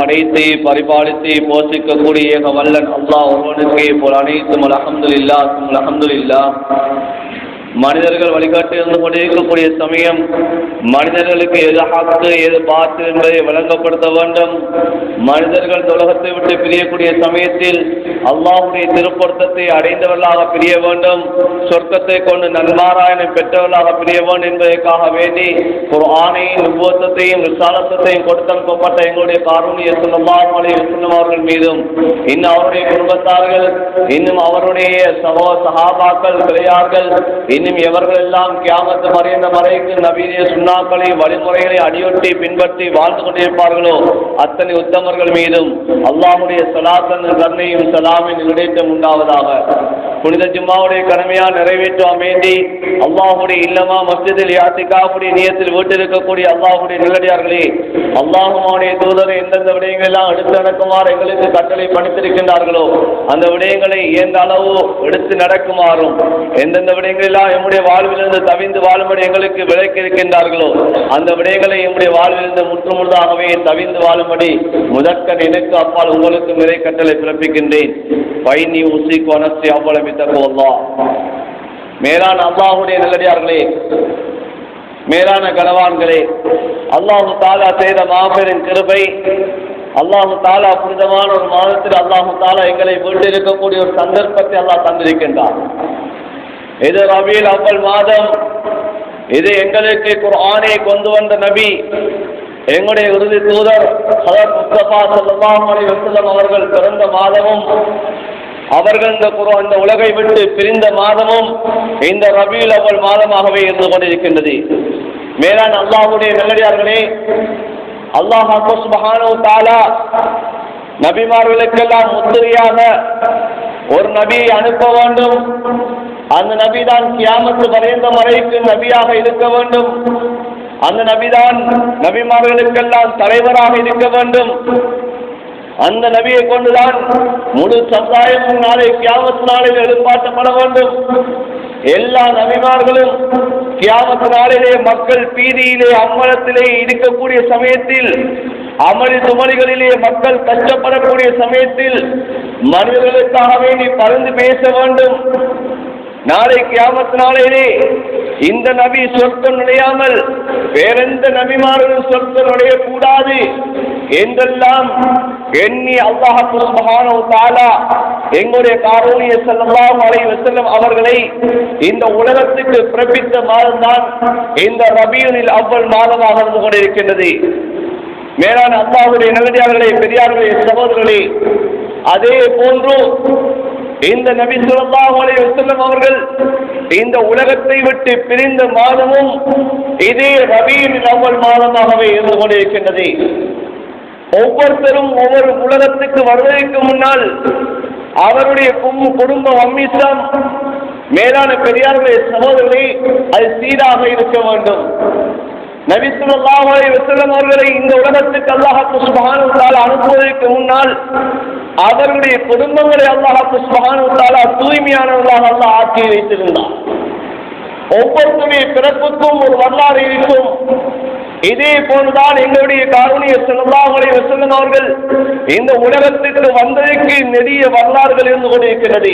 படைத்து பரிபாலித்து போஷிக்கக்கூடிய வல்லன் அல்லாஹ் ஒருவனுக்கே போல் அனைத்தும் அல்ஹம்துலில்லாஹ் அல்ஹம்துலில்லாஹ். மனிதர்கள் வழிகாட்டி இருந்து கொண்டிருக்கக்கூடிய சமயம் மனிதர்களுக்கு எது ஹக்கு எது பாத்து என்பதை விளங்கப்படுத்த வேண்டும். மனிதர்கள் உலகத்தை விட்டு பிரியக்கூடிய சமயத்தில் அல்லாஹ்வுடைய திருப்பொருத்தத்தை அடைந்தவர்களாக பிரிய வேண்டும், சொர்க்கத்தை கொண்டு நன்மாராயணம் பெற்றவர்களாக பிரிய வேண்டும் என்பதற்காக வேண்டி குர்ஆனையும் நுபுவத்தையும் ரிசாலத்தையும் கொடுத்தனுப்பப்பட்ட எங்களுடைய காரூணிய ஸல்லல்லாஹு அலைஹி வஸல்லம் அவர்கள் மீதும் இன்னும் அவருடைய குடும்பத்தார்கள் இன்னும் அவருடைய சஹாபாக்கள் கிளையார்கள் இன்னும் எவர்கள் எல்லாம் கியாமத்து மறைந்த மறைக்கு நபீனிய சுன்னாக்களை வழிமுறைகளை அடியொட்டி பின்பற்றி வாழ்ந்து கொண்டிருப்பார்களோ அத்தனை உத்தமர்கள் மீதும் அல்லாஹ்வுடைய ஸலாத்தன் கருணையும் சலாமின் நிலையற்றம் உண்டாவதாக. புனித ஜும்மாவுடைய கடமையா நிறைவேற்றும் வேண்டி அல்லாஹ்வுடைய இல்லமா மஸ்ஜிதில் இஅ்திகாஃபுடைய நியத்தில் வீட்டிருக்கக்கூடிய அல்லாஹ்வுடைய நல்லடியார்களே, அல்லாஹ்வுடைய தூதர் எந்தெந்த விடயங்கள் எல்லாம் எடுத்து நடக்குமாறு எங்களுக்கு கட்டளை பணித்திருக்கின்றார்களோ அந்த விடயங்களை இயன்ற அளவு எடுத்து நடக்குமாறும், எந்தெந்த விடயங்கள் எல்லாம் எம்முடைய வாழ்விலிருந்து தவிந்து வாழும்படி எங்களுக்கு விளக்கி இருக்கின்றார்களோ அந்த விடயங்களை எம்முடைய வாழ்விலிருந்து முற்றுமுழுதாகவே தவிந்து வாழும்படி முதற்கன் எனக்கு அப்பால் உங்களுக்கு நிறை கட்டளை பிறப்பிக்கின்றேன். பைனி உசிக்கு வனஸ்தி அவ்வளவு தக்குவல்லா. மேலான அல்லாஹ்வுடைய நல்லடியார்களே, மேலான கனவான்களே, அல்லாஹு தாலா செய்த மாபெரும் கிருபை, அல்லாஹு தாலா புனிதமான ஒரு மாதத்தில் அல்லாஹு தாலா எங்களை வீட்டிருக்கக்கூடிய ஒரு சந்தர்ப்பத்தை அல்லாஹ் தந்திருக்கின்றார். இது ரபீல் அவ்வல் மாதம், இது எங்களுக்கு குர்ஆனை கொண்டு வந்த நபி எங்களுடைய இறுதி தூதர் ஹஜ்ரத் முஸ்தபா ஸல்லல்லாஹு அலைஹி வஸல்லம் அவர்கள் பிறந்த மாதமும் அவர்கள் இந்த உலகை விட்டு பிரிந்த மாதமும் இந்த ரபீல் அவ்வல் மாதமாகவே இருந்து கொண்டிருக்கின்றது. மேலான அல்லாஹ்வுடைய நல்லடியார்களே, அல்லாஹ் சுப்ஹானஹு வ தஆலா நபிமார்களுக்கெல்லாம் முத்திரையாக ஒரு நபியை அனுப்ப வேண்டும். அந்த நபிதான் கியாமத்து வரைந்த வரைக்கும் நபியாக இருக்க வேண்டும். அந்த நபிதான் நபிமார்களுக்கெல்லாம் தலைவராக இருக்க வேண்டும். அந்த நபியை கொண்டுதான் முழு சமுதாயமும் நாளை கியாமத்து நாளில் எழுப்பாற்றப்பட வேண்டும். எல்லா நபிமார்களும் கியாமத்து நாளிலே மக்கள் பீதியிலே அம்மலத்திலே இருக்கக்கூடிய சமயத்தில், அமளி துமளிகளிலே மக்கள் கஷ்டப்படக்கூடிய சமயத்தில் மனிதர்களுக்காக வேண்டி பரிந்து பேச வேண்டும். நாளை கியாமத்து நாளிலே இந்த நபி சொர்க்கம் நுழையாமல் வேறெந்த நபிமார்களும் சொர்க்கம் நுழையக்கூடாது என்றெல்லாம் எண்ணி அல்லாஹ் சுப்ஹானஹு வ தஆலா எங்களுடைய காரூணிய ஸல்லல்லாஹு அலைஹி வஸல்லம் அவர்களை இந்த உலகத்துக்கு பிறப்பித்த மாதம்தான் இந்த ரபீஉல் அவ்வல் மாதமாக இருந்து கொண்டிருக்கின்றது. மேலான அல்லாஹ்வுடைய நல்லடியார்களே, பெரியார்களே, சகோதரர்களே, அதே போன்று இந்த நபி ஸல்லல்லாஹு அலைஹி வஸல்லம் அவர்கள் இந்த உலகத்தை விட்டு பிரிந்த மாதமும் இதே ரபீஉல் அவ்வல் மாதமாகவே இருந்து கொண்டிருக்கின்றது. ஒவ்வொருத்தரும் ஒவ்வொரு உலகத்துக்கு வருவதற்கு முன்னால் அவருடைய குடும்ப வம்சம், மேலான பெரியார்களே, சகோதரர்களே, அது சீராக இருக்க வேண்டும். நபி ஸல்லல்லாஹு அலைஹி வஸல்லம் அவர்களை இந்த உலகத்துக்கு அல்லாஹ் சுப்ஹானஹு வ தஆலா அனுப்புவதற்கு முன்னால் அவருடைய குடும்பங்களை அல்லாஹ் சுப்ஹானஹு வ தஆலா தூய்மையானவர்களாக அல்லாஹ் ஆக்கி வைத்திருந்தார். ஒவ்வொருத்தருடைய பிறப்புக்கும் ஒரு வரலாறு இருக்கும். இதே போன்றுதான் எங்களுடைய காரூணிய ஸல்லல்லாஹு அலைஹி வஸல்லம் அவர்கள் இந்த உலகத்துக்கு வந்ததற்கு நெடிய வரலாறுகள் இருந்து கொண்டிருக்கிறது.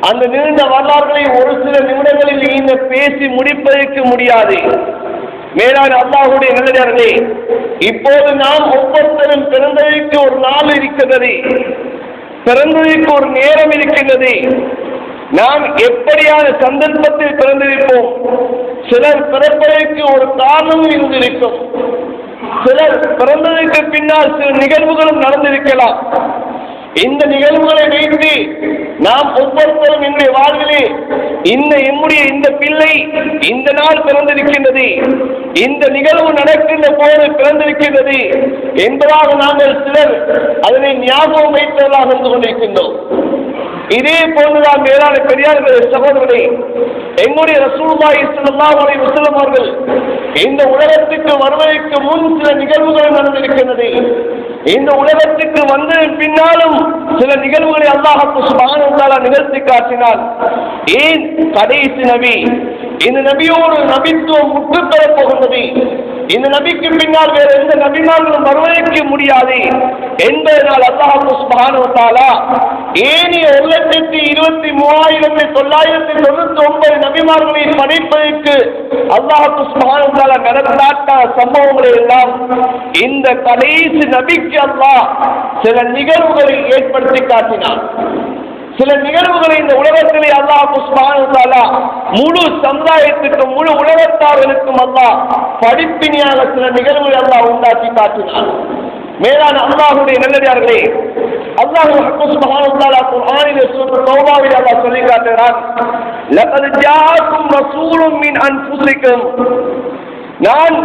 அந்த நீண்ட வரலாறுகளை ஒரு சில நிமிடங்களில் இந்த பேசி முடிப்பதற்கு முடியாது. மேலான அல்லாஹ்வுடைய நல்லடியார்களே, இப்போது நாம் ஒவ்வொருத்தரும் பிறந்ததற்கு ஒரு நாள் இருக்கிறது, பிறந்ததற்கு ஒரு நேரம் இருக்கின்றது. நாம் எப்படியான சந்தர்ப்பத்தில் பிறந்திருப்போம். சிலர் பிறப்பதற்கு ஒரு காரணமும் இருந்திருக்கும். சிலர் பிறந்ததற்கு பின்னால் சில நிகழ்வுகளும் நடந்திருக்கலாம். இந்த நிகழ்வுகளை வைத்து நாம் ஒவ்வொருத்தரும் என்னுடைய வாழ்விலே என்னுடைய இந்த பிள்ளை இந்த நாள் பிறந்திருக்கின்றது, இந்த நிகழ்வு நடக்கின்ற போது பிறந்திருக்கின்றது என்பதாக நாங்கள் சிலர் அதனை ஞாபகம் வைத்தவர்களாக இருந்து கொண்டிருக்கின்றோம். இதே போன்றுதான் மேலான பெரியார்களே, சகோதரர்களே, எங்களுடைய ரசூலுல்லாஹி ஸல்லல்லாஹு அலைஹி வஸல்லம் அவர்கள் இந்த உலகத்துக்கு வருவதற்கு முன் சில நிகழ்வுகள் நடந்திருக்கின்றது. இந்த உலகத்துக்கு வந்த பின்னாலும் சில நிகழ்வுகளை அல்லாஹ் சுப்ஹானஹு வ தஆலா நிகழ்த்தி காட்டினார். ஏன் கடைசி நபி, இந்த நபியோடு நபித்துவம் முற்றுப்பெறப் போகின்றது. இந்த நபிக்கு பின்னால் வேறு எந்த நபிமார்களும் வருவதற்கு முடியாது என்பதனால் அல்லாஹ் சுப்ஹானஹு வ தஆலா ஏனைய 1,23,999 நபிமார்களை படைப்பதற்கு அல்லாஹ் சுப்ஹானஹு வ தஆலா நடந்தாட்ட சம்பவங்களை எல்லாம் இந்த கடைசி நபிக்கு அல்லாஹ் சில நிகழ்வுகளை ஏற்படுத்தி காட்டினார். சில நிகழ்வுகளை இந்த உலகத்திலே அல்லாஹ் சுப்ஹானஹு வ தஆலா முழு சமுதாயத்துக்கும் முழு உலகத்தார்களுக்கும் அல்லாஹ் படிப்பினையாக சில நிகழ்வுகளை அல்லாஹ் உண்டாக்கி காட்டினார். மேலான அல்லாஹ்வுடைய நல்லடியார்களே, அல்லாஹ் சுப்ஹானஹு வ தஆலா குர்ஆனிலே சூரா தௌபாவில் அல்லாஹ் சொல்லி காட்டுகிறார், லகத் ஜாஅக்கும் ரசூலும் மின் அன்ஃபுசிக்கும், நான்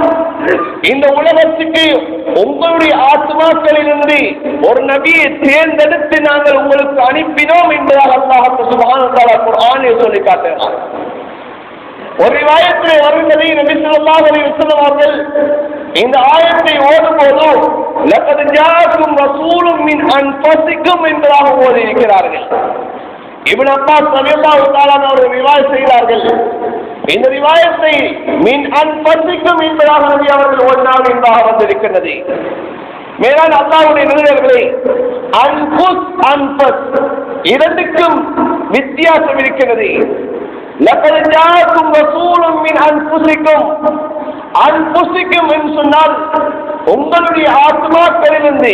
இந்த உலகத்துக்கு உங்களுடைய ஆத்மாக்களிலிருந்து ஒரு நபியை தேர்ந்தெடுத்து நாங்கள் உங்களுக்கு அனுப்பினோம் என்பதாக அல்லாஹ் சுப்ஹானஹு வ தஆலா குர்ஆனில் சொல்லி காட்டுகிறார். ஒரு ரிவாயத்திலே வருகிறது, நபி ஸல்லல்லாஹு அலைஹி வஸல்லம் அவர்கள் இந்த ஆயத்தை ஓதும்போது லகத் ஜாஅக்கும் ரசூலும் மின் அன்ஃபுசிக்கும் என்பதாக ஓதி இருக்கிறார்கள். இப்னு அப்பாஸ் ரலியல்லாஹு தஆலா அவர்கள் ரிவாயத் செய்கிறார்கள், இந்த ரிவாயத்தை மின் அன்ஃபுசிக்கும் என்பதாக நபி அவர்கள் ஓதினார்கள் என்பதாக வந்திருக்கிறது. மேலான அல்லாஹ்வுடைய நல்லடியார்களே, அன்ஃபுஸ் அன்ஃபஸ் இரண்டுக்கும் வித்தியாசம் இருக்கிறது. லகத் ஜாஅக்கும் ரசூலும் மின் அன்ஃபுசிக்கும், அன்ஃபுசிக்கும் என்று சொன்னால் உங்களுடைய ஆத்மாக்களிலிருந்து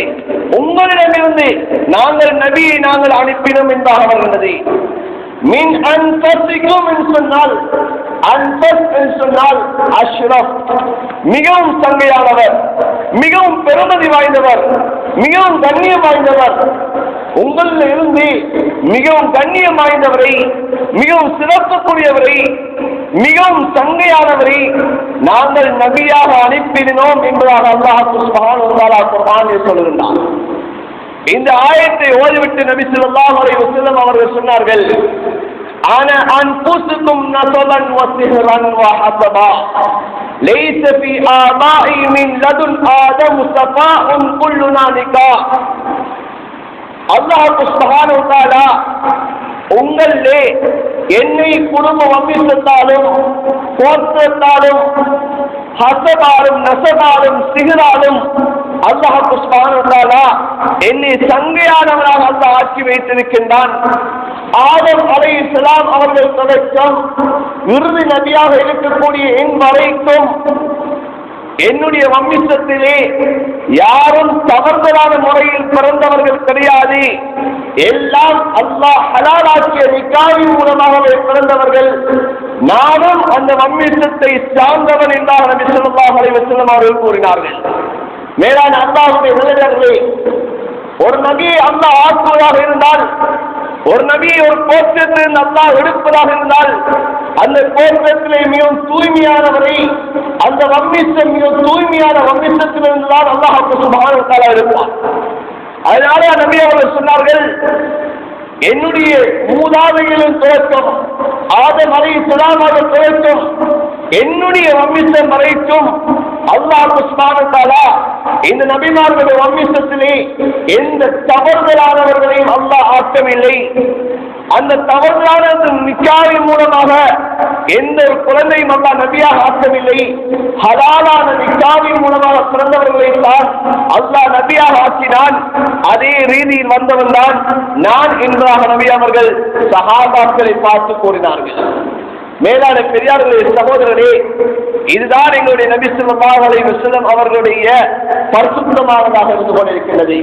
உங்களிடமிருந்து நாங்கள் நபியை நாங்கள் அனுப்பினோம் என்பதாக வருகிறது. மின் அன்ஃபுசிக்கும் என்று சொன்னால் அன்ஃபஸ் என்று சொன்னால் அஷ்ரஃப், மிகவும் சங்கையானவர், மிகவும் பெருமதி வாய்ந்தவர், மிகவும் கண்ணியம் வாய்ந்தவர். உங்களில் இருந்து மிகவும் கண்ணியம் வாய்ந்தவரை, மிகவும் சிறப்புக்குரியவரை, மிகவும் சங்கையானவரை நாங்கள் நபியாக அனுப்பினோம் என்பதாக அல்லாஹ் சுப்ஹானஹு வ தஆலா குர்ஆனில் சொல்லுகிறார். இந்த ஆயத்தை ஓதிவிட்டு நபி ஸல்லல்லாஹு அலைஹி வஸல்லம் அவர்கள் சொன்னார்கள், அன அன்ஃபுசுக்கும் நஸலன் வ சிஹ்ரன் வ ஹஸபா லைஸ ஃபீ ஆபாஇ மின் லதுன் ஆதம் ஸஃபாஉன் குல்லுனா நிகா. அல்லாஹ் சுப்ஹானஹு வ தஆலா உங்களிலே என்னை குடும்ப வம்சத்தாலும் கோத்திரத்தாலும் ஹஸபாலும் நஸபாலும் சிஹ்ராலும் அல்லாஹ் சுப்ஹானஹு வ தஆலா என்னை சங்கையானவராக அல்லாஹ் ஆக்கி வைத்திருக்கின்றான். ஆதம் அலைஹிஸ்ஸலாம் அவர்கள் தொடக்கம் இறுதி நபியாக இருக்கக்கூடிய என் வரைக்கும் என்னுடைய வம்சத்திலே யாரும் தவறுதலான முறையில் பிறந்தவர்கள் கிடையாது. எல்லாம் அல்லாஹ் ஹலாலாக்கிய நிக்காஹின் மூலமாகவே பிறந்தவர்கள். நானும் அந்த வம்சத்தை சார்ந்தவன் என்றார் நபி ஸல்லல்லாஹு அலைஹி வஸல்லம் அவர்கள் கூறினார்கள். மேலான அல்லாஹ்வுடைய நல்லடியார்களே, ஒரு நபியை அல்லாஹ் ஆக்குவதாக இருந்தால், ஒரு நபியை ஒரு கோத்திரத்திலிருந்து அல்லாஹ் எடுப்பதாக இருந்தால், அந்த கோத்திரத்திலே மிகவும் தூய்மையானவரை, அந்த வம்சம் மிகவும் தூய்மையான வம்சத்திலிருந்துதான் அல்லாஹ் சுப்ஹானஹு வ தஆலா எடுப்பார். அதனால நபி அவர்கள் சொன்னார்கள், என்னுடைய மூதாதைகளின் துவக்கம் ஆதம் அலைஹிஸ்ஸலாம் அவர்கள் துவக்கம் என்னுடைய வம்சம் வரைக்கும் அல்லாஹ் சுப்ஹானஹு வ தஆலா இந்த நபிமார்களுடைய வம்சத்திலே எந்த தவறுதலானவர்களையும் அல்லாஹ் ஆக்கவில்லை. அந்த தவறுதலான நிக்காஹின் மூலமாக எந்த ஒரு குழந்தையும் அல்லாஹ் நபியாக ஆக்கவில்லை. ஹலாலான நிக்காஹின் மூலமாக பிறந்தவர்களை தான் அல்லாஹ் நபியாக ஆக்கினான். அதே ரீதியில் வந்தவன் தான் நான் என்பதாக நபி அவர்கள் சஹாபாக்களை பார்த்து கூறினார்கள். மேலான பெரியார்களே, சகோதரர்களே, இதுதான் எங்களுடைய நபி ஸல்லல்லாஹு அலைஹி வஸல்லம் அவர்களுடைய பரிசுத்தமானதாக இருந்து கொண்டிருக்கிறது.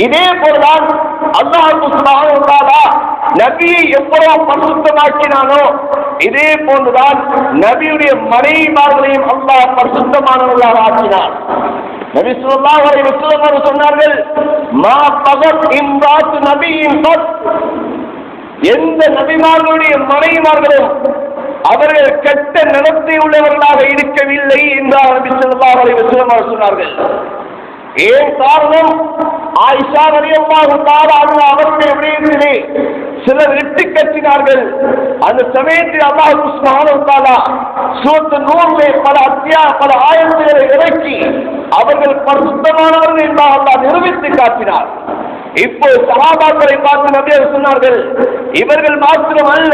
இதே போலதான் அல்லாஹ் சுப்ஹானஹு வ தஆலா நபியை எவ்வளவு பரிசுத்தமாக்கினானோ இதே போன்றுதான் நபியுடைய மனைவிமார்களையும் அல்லாஹ் பரிசுத்தமானவர்களாக ஆக்கினார். நபி ஸல்லல்லாஹு அலைஹி வஸல்லம் அவர்கள் சொன்னார்கள், மா பகத் இம்ராத்து நபியின் கத், எந்த நபிமார்களுடைய மனைவிமார்களும் அவர்கள் கெட்ட நடத்தை உள்ளவர்களாக இருக்கவில்லை என்றார் நபி ஸல்லல்லாஹு அலைஹி வஸல்லம் அவர்கள் சொன்னார்கள். ஏன் காரணம்? ஆயிஷா ரலியல்லாஹு தஆலா அன்ஹா அவருடைய விடயத்திலே சிலர் இட்டு கட்டினார்கள். அந்த சமயத்தில் அல்லாஹ் சுப்ஹானஹு வ தஆலா சூரத்து நூரிலே பல ஆயத்துகளை இறக்கி அவர்கள் பரிசுத்தமானவர்கள் என்பதாக அல்லாஹ் நிரூபித்து காட்டினார். இப்போ சஹாபாக்களை பார்த்து நபி சொன்னார்கள், இவர்கள் மாத்திரம் அல்ல,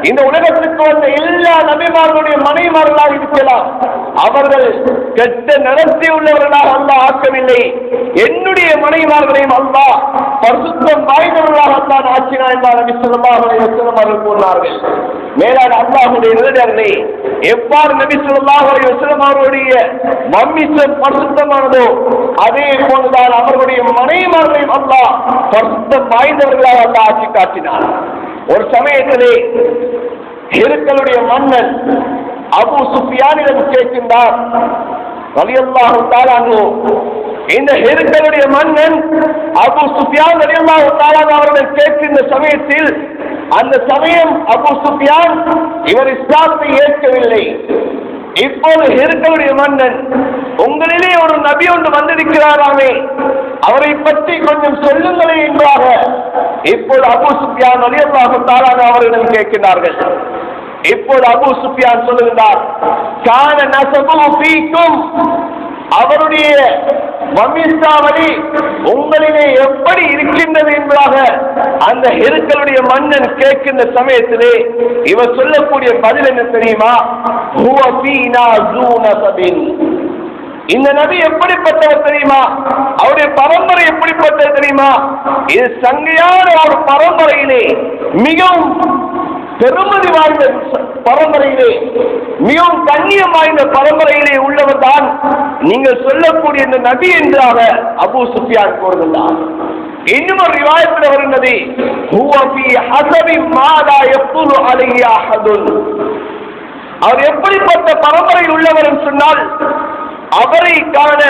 இந்த உலகத்துக்கு வந்த எல்லா நபிமார்களுடைய மனைவிமார்களாக இருக்கலாம், அவர்கள் கெட்ட நடத்தி உள்ளவர்களாக அல்லாஹ் ஆக்கவில்லை. என்னுடைய மனைவிமார்களையும் அல்லாஹ் பரிசுத்தம் வாய்ந்தவர்களாகத்தான் ஆக்கினார் என்றார் நபி ஸல்லல்லாஹு அலைஹி வஸல்லம் அவர்கள் கூறினார்கள். மேலான அல்லாஹ்வுடைய நல்லடியார்களே, எவ்வாறு நபி ஸல்லல்லாஹு அலைஹி வஸல்லம் அவர்களுடைய வம்மிசம் பரிசுத்தமானதோ அதே போன்றுதான் அவர்களுடைய மனைவிமார்களையும் அல்லாஹ் பரிசுத்தம் வாய்ந்தவர்களாக அல்லாஹ் ஆக்கி காட்டினார். ஒரு சமயத்திலே ஹிருக்களுடைய மன்னன் அபூ சுஃபியானிடம் கேட்கின்றார் ரலியல்லாஹு தஆலா அன்ஹு. இந்த ஹிருக்களுடைய மன்னன் அபூ சுஃபியான் ரலியல்லாஹு தஆலா அவர்கள் கேட்கின்ற சமயத்தில் அந்த சமயம் அபூ சுஃபியான் இவர் இஸ்லாத்தை ஏற்கவில்லை. இப்போது ஹிருக்களுடைய மன்னன், உங்களிலே ஒரு நபி ஒன்று வந்திருக்கிறாராமே, அவரை பற்றி கொஞ்சம் சொல்லுங்களே என்பதாக இப்போது அபூ சுஃபியான் ரலியல்லாஹு தஆலா அவர்களிடம் கேட்கிறார்கள். இப்போது அபூ சுஃபியான் சொல்லுகிறார், கான நஸபு ஃபீக்கும், அவருடைய வம்சாவளி உங்களிலே எப்படி இருக்கின்றது என்பதாக அந்த ஹிருக்களுடைய மன்னன் கேட்கின்ற சமயத்திலே இவர் சொல்லக்கூடிய பதில் என்ன தெரியுமா? ஹுவ ஃபீனா ஸூ நஸபின். இந்த நபி எப்படிப்பட்டவர் தெரியுமா? அவருடைய பரம்பரை எப்படிப்பட்டது தெரியுமா? இது சங்கையான ஒரு பரம்பரையிலே மிகவும் பெருமதி வாய்ந்த பரம்பரையிலே மிகவும் கண்ணியம் வாய்ந்த பரம்பரையிலே உள்ளவர் தான் நீங்கள் சொல்லக்கூடிய இந்த நபி என்றாக அபூ சுஃபியான் கூறுகின்றார். இன்னும் ஒரு ரிவாயத்தில் வருகிறது, ஹுவ ஃபீ ஹஸபி மா லா யஃதுலு அலைஹி அஹதுன். அவர் எப்படிப்பட்ட பரம்பரையில் உள்ளவர் என்று சொன்னால் அவரை காண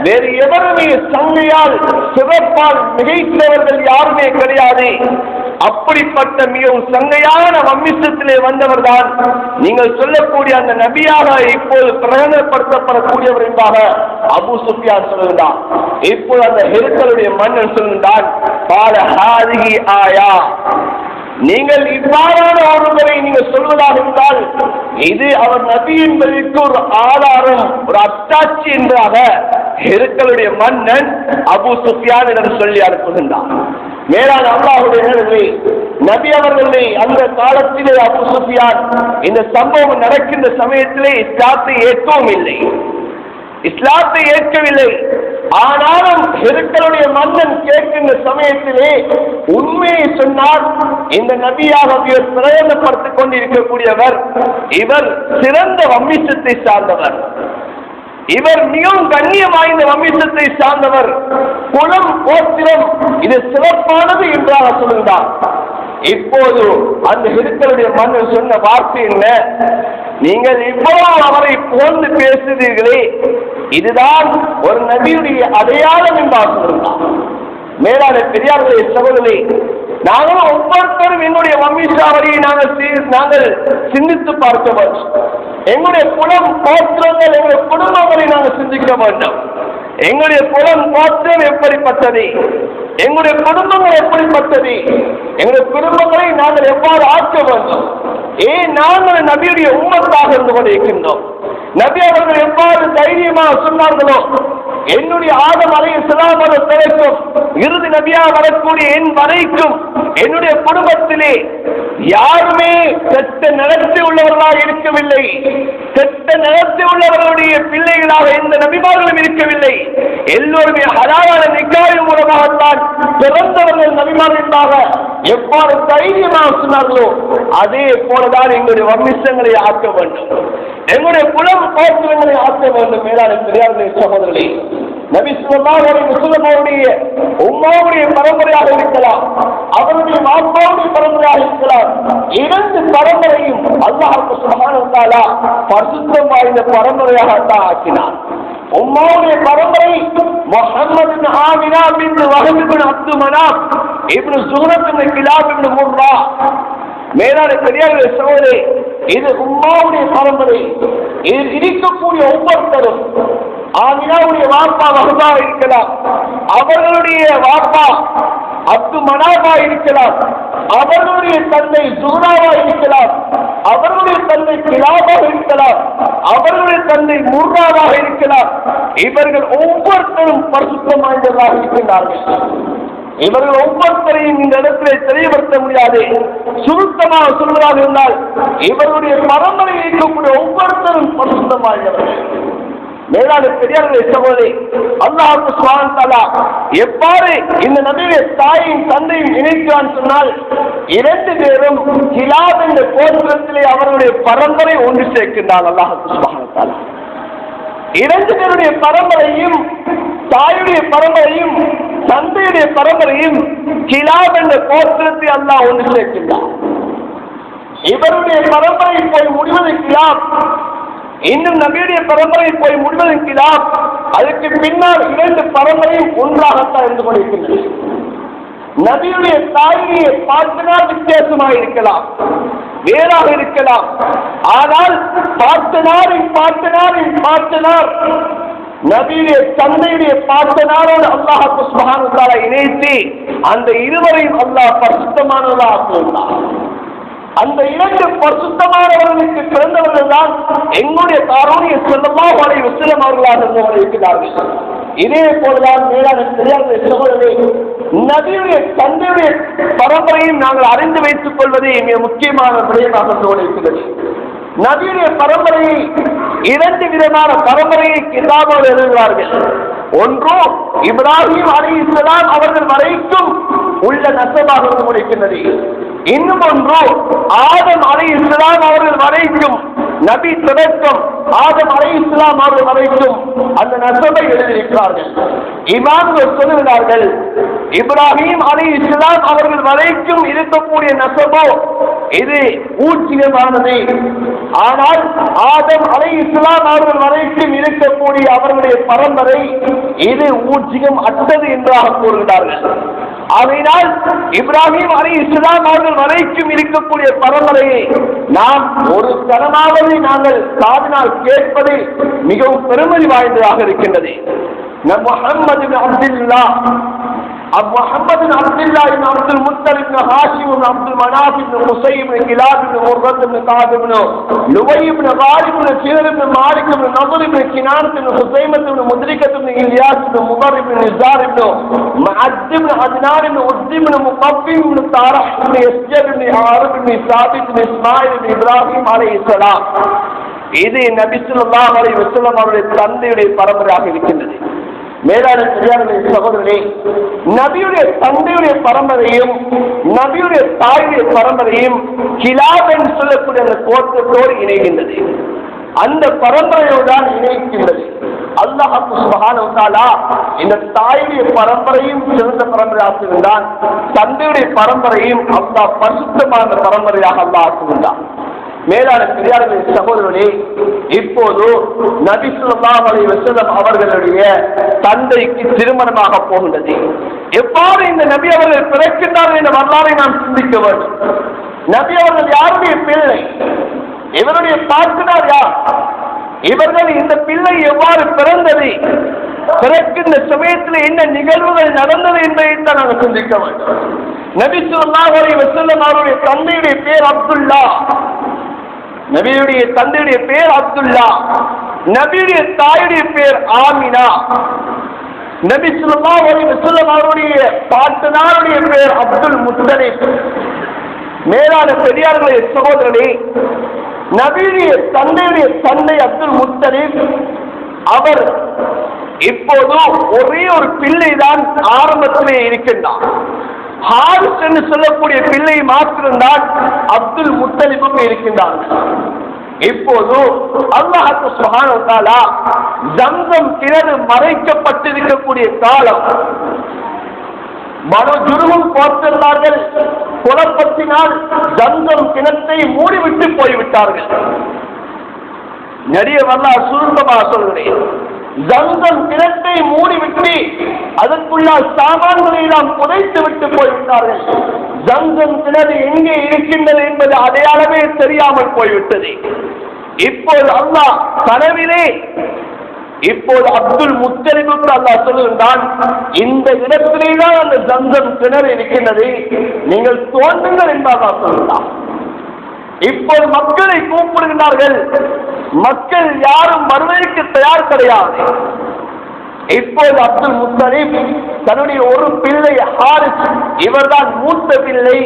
வேறு எவருமே சங்கையால் சிறப்பால் மிகைத்தவர்கள் யாருமே கிடையாது. அப்படிப்பட்ட மிகவும் சங்கையான வம்சத்திலே வந்தவர் தான் நீங்கள் சொல்லக்கூடிய அந்த நபியாக இப்போது பிரகடனப்படுத்தப்படக்கூடியவர் என்பதாக அபூ சுஃபியான் சொல்லுகிறார். இப்போது அந்த ஹிருக்களுடைய மன்னன் சொல்லுகிறான், பால ஹாதிஹி ஆயா, நீங்கள் இவ்வாறான ஒருவரை நீங்கள் சொல்வதாக இருந்தால் இது அவர் நபி என்பதற்கு ஒரு ஆதாரம், ஒரு அத்தாட்சி என்றாக ஹிருக்களுடைய மன்னன் அபூ சுஃபியானிடம் சொல்லி அனுப்புகின்றார். மேலான அல்லாஹ்வுடைய நேரங்களே, நபி அவர்களே அந்த காலத்திலே அபூ சுஃபியான் இந்த சம்பவம் நடக்கின்ற சமயத்திலே இஸ்லாத்தை ஏற்கவும் இல்லை, இஸ்லாத்தை ஏற்கவில்லை. ஆனாலும் ஹிருக்களுடைய மன்னன் கேட்கின்ற சமயத்திலே உண்மையை சொன்னார். இந்த நபியாக இவர் பிரயோகப்படுத்திக் கொண்டிருக்கக்கூடியவர் இவர் சிறந்த வம்சத்தை சார்ந்தவர், இவர் மிகவும் கண்ணியம் வாய்ந்த வம்சத்தை சார்ந்தவர், குலம் கோத்திரம் இது சிறப்பானது என்றாக சொல்லுகிறார். இப்போது அந்த ஹிருக்களுடைய மன்னன் சொன்ன வார்த்தை என்ன? நீங்கள் இவ்வளவு அவரை புகழ்ந்து பேசுகிறீர்களே, இதுதான் ஒரு நபியுடைய அடையாளம் என்றார் சொல்லுகிறார். மேலான பெரியார்களே, சகோதரர்களே, நாங்கள் ஒவ்வொருத்தரும் என்னுடைய வம்சாவளியை நாங்கள் சிந்தித்து பார்க்க வேண்டும். எங்களுடைய குலம் கோத்திரங்கள், எங்களுடைய குடும்பங்களை நாங்கள் சிந்திக்க வேண்டும். எங்களுடைய குலம் கோத்திரம் எப்படிப்பட்டது, எங்களுடைய குடும்பங்கள் எப்படிப்பட்டது, எங்களுடைய குடும்பங்களை நாங்கள் எவ்வாறு ஆக்க வேண்டும். ஏன் நாங்கள் நபியுடைய உம்மத்தாக இருந்து கொண்டிருக்கின்றோம். நபி அவர்கள் எவ்வாறு தைரியமாக சொன்னார்களோ, என்னுடைய ஆதம் அலைஹிஸ்ஸலாம் வரைக்கும் இறுதி நபியாக வரக்கூடிய என் வரைக்கும் என்னுடைய குடும்பத்திலே யாருமே கெட்ட நடத்தி உள்ளவர்களாக இருக்கவில்லை, கெட்ட நடத்தி உள்ளவர்களுடைய பிள்ளைகளாக எந்த நபிமார்களும் இருக்கவில்லை. எல்லோருமே ஹலாலான நிக்காயின் மூலமாகத்தான் பிறந்தவர்கள் நபிமார்களாக எவ்வாறு தைரியமாக சொன்னார்களோ அதே போலதான் எங்களுடைய வம்சங்களை ஆக்க வேண்டும், எங்களுடைய குலம் கோத்திரங்களை ஆக்க வேண்டும். மேலான பெரியார்களே, சகோதரர்களே, நபி ஸல்லல்லாஹு அலைஹி வஸல்லம் அவருடைய உம்மாவுடைய பரம்பரையாக இருக்கலாம், அவருடைய மாப்பாவுடைய பரம்பரையாக இருக்கலாம், இரண்டு பரம்பரையும் அல்லாஹ் சுப்ஹானஹு வ தஆலா பரிசுத்தம் வாய்ந்த பரம்பரையாக தான் ஆக்கினார். உம்மாவுடைய பரம்பரை முஹம்மது இப்னு ஆமினா பின்த் வஹப் இப்னு அப்து மனாப் இப்னு ஸுஹ்ரத் இப்னு கிலாப் இப்னு முர்ரா. மேலான பெரியார்களே, சகோதரே, இது உம்மாவுடைய பரம்பரை. இதில் இருக்கக்கூடிய ஒவ்வொருத்தரும் ஆமினாவுடைய வாப்பா வஹபா இருக்கலாம், அவர்களுடைய வாப்பா அப்து மனாபா இருக்கலாம், அவர்களுடைய தந்தை ஜுஹ்ராவா இருக்கலாம், அவர்களுடைய தந்தை கிலாபாக இருக்கலாம், அவர்களுடைய தந்தை முர்ராவாக இருக்கலாம். இவர்கள் ஒவ்வொருத்தரும் பரிசுத்தம் வாய்ந்தவர்களாக இருக்கின்றார்கள். இவர்கள் ஒவ்வொருத்தரையும் இந்த இடத்திலே தெளிவுபடுத்த முடியாது. சுருக்கமாக சொல்வதாக இருந்தால் இவருடைய பரம்பரையில் இருக்கக்கூடிய ஒவ்வொருத்தரும் பரிசுத்தமாகிறவர்கள். மேலான பெரியார்களே சகோதரி, அல்லாஹ் சுப்ஹானஹு வ தஆலா எவ்வாறு இந்த நபியுடைய தாயையும் தந்தையும் இணைக்கிறான் சொன்னால், இரண்டு பேரும் கிலாப் என்ற கோத்திரத்திலே அவர்களுடைய பரம்பரை ஒன்று சேர்க்கின்றான். அல்லாஹ் சுப்ஹானஹு வ தஆலா இரண்டு பேருடைய பரம்பரையும், தாயுடைய பரம்பரையும் தந்தையுடைய பரம்பரையும் கிலாப் என்ற கோத்திரத்தை அல்லாஹ் ஒன்று சேர்க்கின்றான். இவருடைய பரம்பரை போய் முடிவது கிலாப், இன்னும் நபியுடைய பரம்பரை போய் முடிவது கிலாப். அதுக்கு பின்னால் இரண்டு பரம்பரையும் ஒன்றாகத்தான் இருந்து கொண்டிருக்கின்றன. நபியுடைய தாயை பார்த்தினால் வித்தியாசமாக இருக்கலாம், வேறாக இருக்கலாம். ஆனால் பார்த்தனார் நபியுடைய தந்தையுடைய பார்த்தனாரோடு அல்லாஹ் சுப்ஹானஹு வ தஆலா இணைத்து அந்த இருவரையும் அல்லாஹ் பரிசுத்தமானவர்களாக ஆக்கியுள்ளார். அந்த இரண்டு பரிசுத்தமானவர்களுக்கு பிறந்தவர்கள் தான் எங்களுடைய தாரூணிய ஸல்லல்லாஹு அலைஹி வஸல்லம் அவர்களாக இருக்கிறார்கள். இதே போலதான் மேலான பெரியார்களே சகோதரர்களே, நபியுடைய தந்தையுடைய பரம்பரையும் நாங்கள் அறிந்து வைத்துக் கொள்வதே மிக முக்கியமான விடயமாக இருக்கிறது. நபியுடைய பரம்பரையை இரண்டு விதமான பரம்பரையை கிதாபோடு எழுதுகிறார்கள். ஒன்று இப்ராஹிம் அலைஹிஸ்ஸலாம் அவர்கள் வரைக்கும் உள்ள நசபாக முடிக்கின்றது. இன்னும் ஒன்று ஆதம் அலைஹிஸ்ஸலாம் அவர்கள் வரைக்கும், நபி தொடக்கம் ஆதம் அலைஹிஸ்ஸலாம் அவர்கள் வரைக்கும் அந்த நசபை எழுதியிருக்கிறார்கள். இமாம்கள் சொல்லுகிறார்கள், இப்ராஹிம் அலைஹிஸ்ஸலாம் அவர்கள் வரைக்கும் இருக்கக்கூடிய நசபோ இது ஊட்சியமானது. ஆனால் ஆதம் அலைஹிஸ்ஸலாம் அவர்கள் வரைக்கும் இருக்கக்கூடிய அவர்களுடைய பரம்பரை இது ஊட்சியம் அற்றது என்றாக கூறுகிறார்கள். அதனால் இப்ராஹிம் அலைஹிஸ்ஸலாம் அவர்கள் வரைக்கும் இருக்கக்கூடிய பரம்பரையை நாம் ஒரு கணமாவது நாங்கள் காதினால் கேட்பது மிகவும் பெருமதி வாய்ந்ததாக இருக்கின்றது. நம் முஹம்மது இப்னு அப்துல்லாஹ், محمد بن عبد الله بن عبد المطلب بن هاشم بن عبد المناف بن قصي بن كلاب بن مرة بن كعب بن لؤي بن غالب بن فهر بن مالك بن نضر بن كنانة بن خزيمة بن مدركة بن إلياس بن مضر بن نزار بن معد بن عدنان بن عد بن مقفم بن طارح بن يسجد بن عارف بن ثابت بن إسماعيل بن إبراهيم عليه السلام. இது நபி ஸல்லல்லாஹு அலைஹி வஸல்லம் அவருடைய தந்தையுடைய பரம்பரையாக இருக்கின்றது. மேலான பெரியார்களே சகோதரர்களே, நபியுடைய தந்தையுடைய பரம்பரையும் நபியுடைய தாயுடைய பரம்பரையும் கிலாப் என்று சொல்லக்கூடிய அந்த கோத்திரத்தோடு இணைகின்றது. அந்த பரம்பரையோடு தான் இணைக்கின்றது. அல்லாஹ் சுப்ஹானஹு வ தஆலா இந்த தாயுடைய பரம்பரையும் சிறந்த பரம்பரையாக இருந்தான், தந்தையுடைய பரம்பரையும் அல்லாஹ் பரிசுத்தமான பரம்பரையாக அல்லாஹ் ஆக்குகின்றான். மேலான பெரியார்களே சகோதரர்களே, இப்போது நபி ஸல்லல்லாஹு அலைஹி வஸல்லம் அவர்களுடைய தந்தைக்கு திருமணமாக போகின்றது. எவ்வாறு இந்த நபி அவர்கள் பிறக்கின்றார்கள் என்ற வரலாறை நாம் சிந்திக்க வேண்டும். நபி அவர்கள் யாருடைய பிள்ளை? இவருடைய பார்க்கிறார் யார்? இவர்கள் இந்த பிள்ளை எவ்வாறு பிறந்தது, பிறக்கின்ற சமயத்தில் என்ன நிகழ்வுகள் நடந்தது என்பதைத்தான் நாங்கள் சிந்திக்க வேண்டும். நபி ஸல்லல்லாஹு அலைஹி வஸல்லம் அவருடைய தந்தையுடைய பேர் அப்துல்லா, நபியுடைய தந்தையுடைய பேர் அப்துல்லா, நபியுடைய தாயுடைய பேர் ஆமினா. நபி ஸல்லல்லாஹு அலைஹி வஸல்லம் அவருடைய பாட்டனாருடைய பேர் அப்துல் முத்தலிப். மேலான பெரியார்களே சகோதரர்களே, நபியுடைய தந்தையுடைய தந்தை அப்துல் முத்தலிப் அவர் இப்போது ஒரே ஒரு பிள்ளை தான் ஆரம்பத்திலே இருக்கின்றார். ஹாரிஸ் என்று சொல்லக்கூடிய பிள்ளை மாத்திருந்தால் அப்துல் முத்தலிபும் இருக்கின்றார்கள். இப்போது அல்லாஹ் சுப்ஹானஹு வ தஆலா ஜம்சம் கிணறு மறைக்கப்பட்டிருக்கக்கூடிய காலம், மனோஜுருவும் போர்த்திருந்தார்கள். குழப்பத்தினால் ஜம்சம் கிணத்தை மூடிவிட்டு போய்விட்டார்கள். நிறைய வரலாறு சுருக்கமாக சொல்கிறேன். ஜம்சம் கிணத்தை மூடிவிட்டு அதற்குள்ள சாமான்களை எல்லாம் புதைத்து விட்டு போய்விட்டார்கள். ஜம்சம் கிணறு எங்கே இருக்கின்றது என்பது அடையாளமே தெரியாமல் போய்விட்டது. இப்போது அல்லாஹ் கனவிலே இப்போது அப்துல் முத்தலிபுக்கு அல்லாஹ் சொல்லுகின்றான், இந்த இடத்திலேதான் அந்த ஜம்சம் கிணறு இருக்கின்றது, நீங்கள் தோன்றுங்கள் என்பதாக சொல்லுகிறான். இப்போது மக்களை கூப்பிடுகின்றார்கள். மக்கள் யாரும் வருவதற்கு தயார் கிடையாது. இப்போது அப்துல் முத்தலிப் தன்னுடைய ஒரு பிள்ளை ஹாரிஸ், இவர்தான் மூத்த பிள்ளை,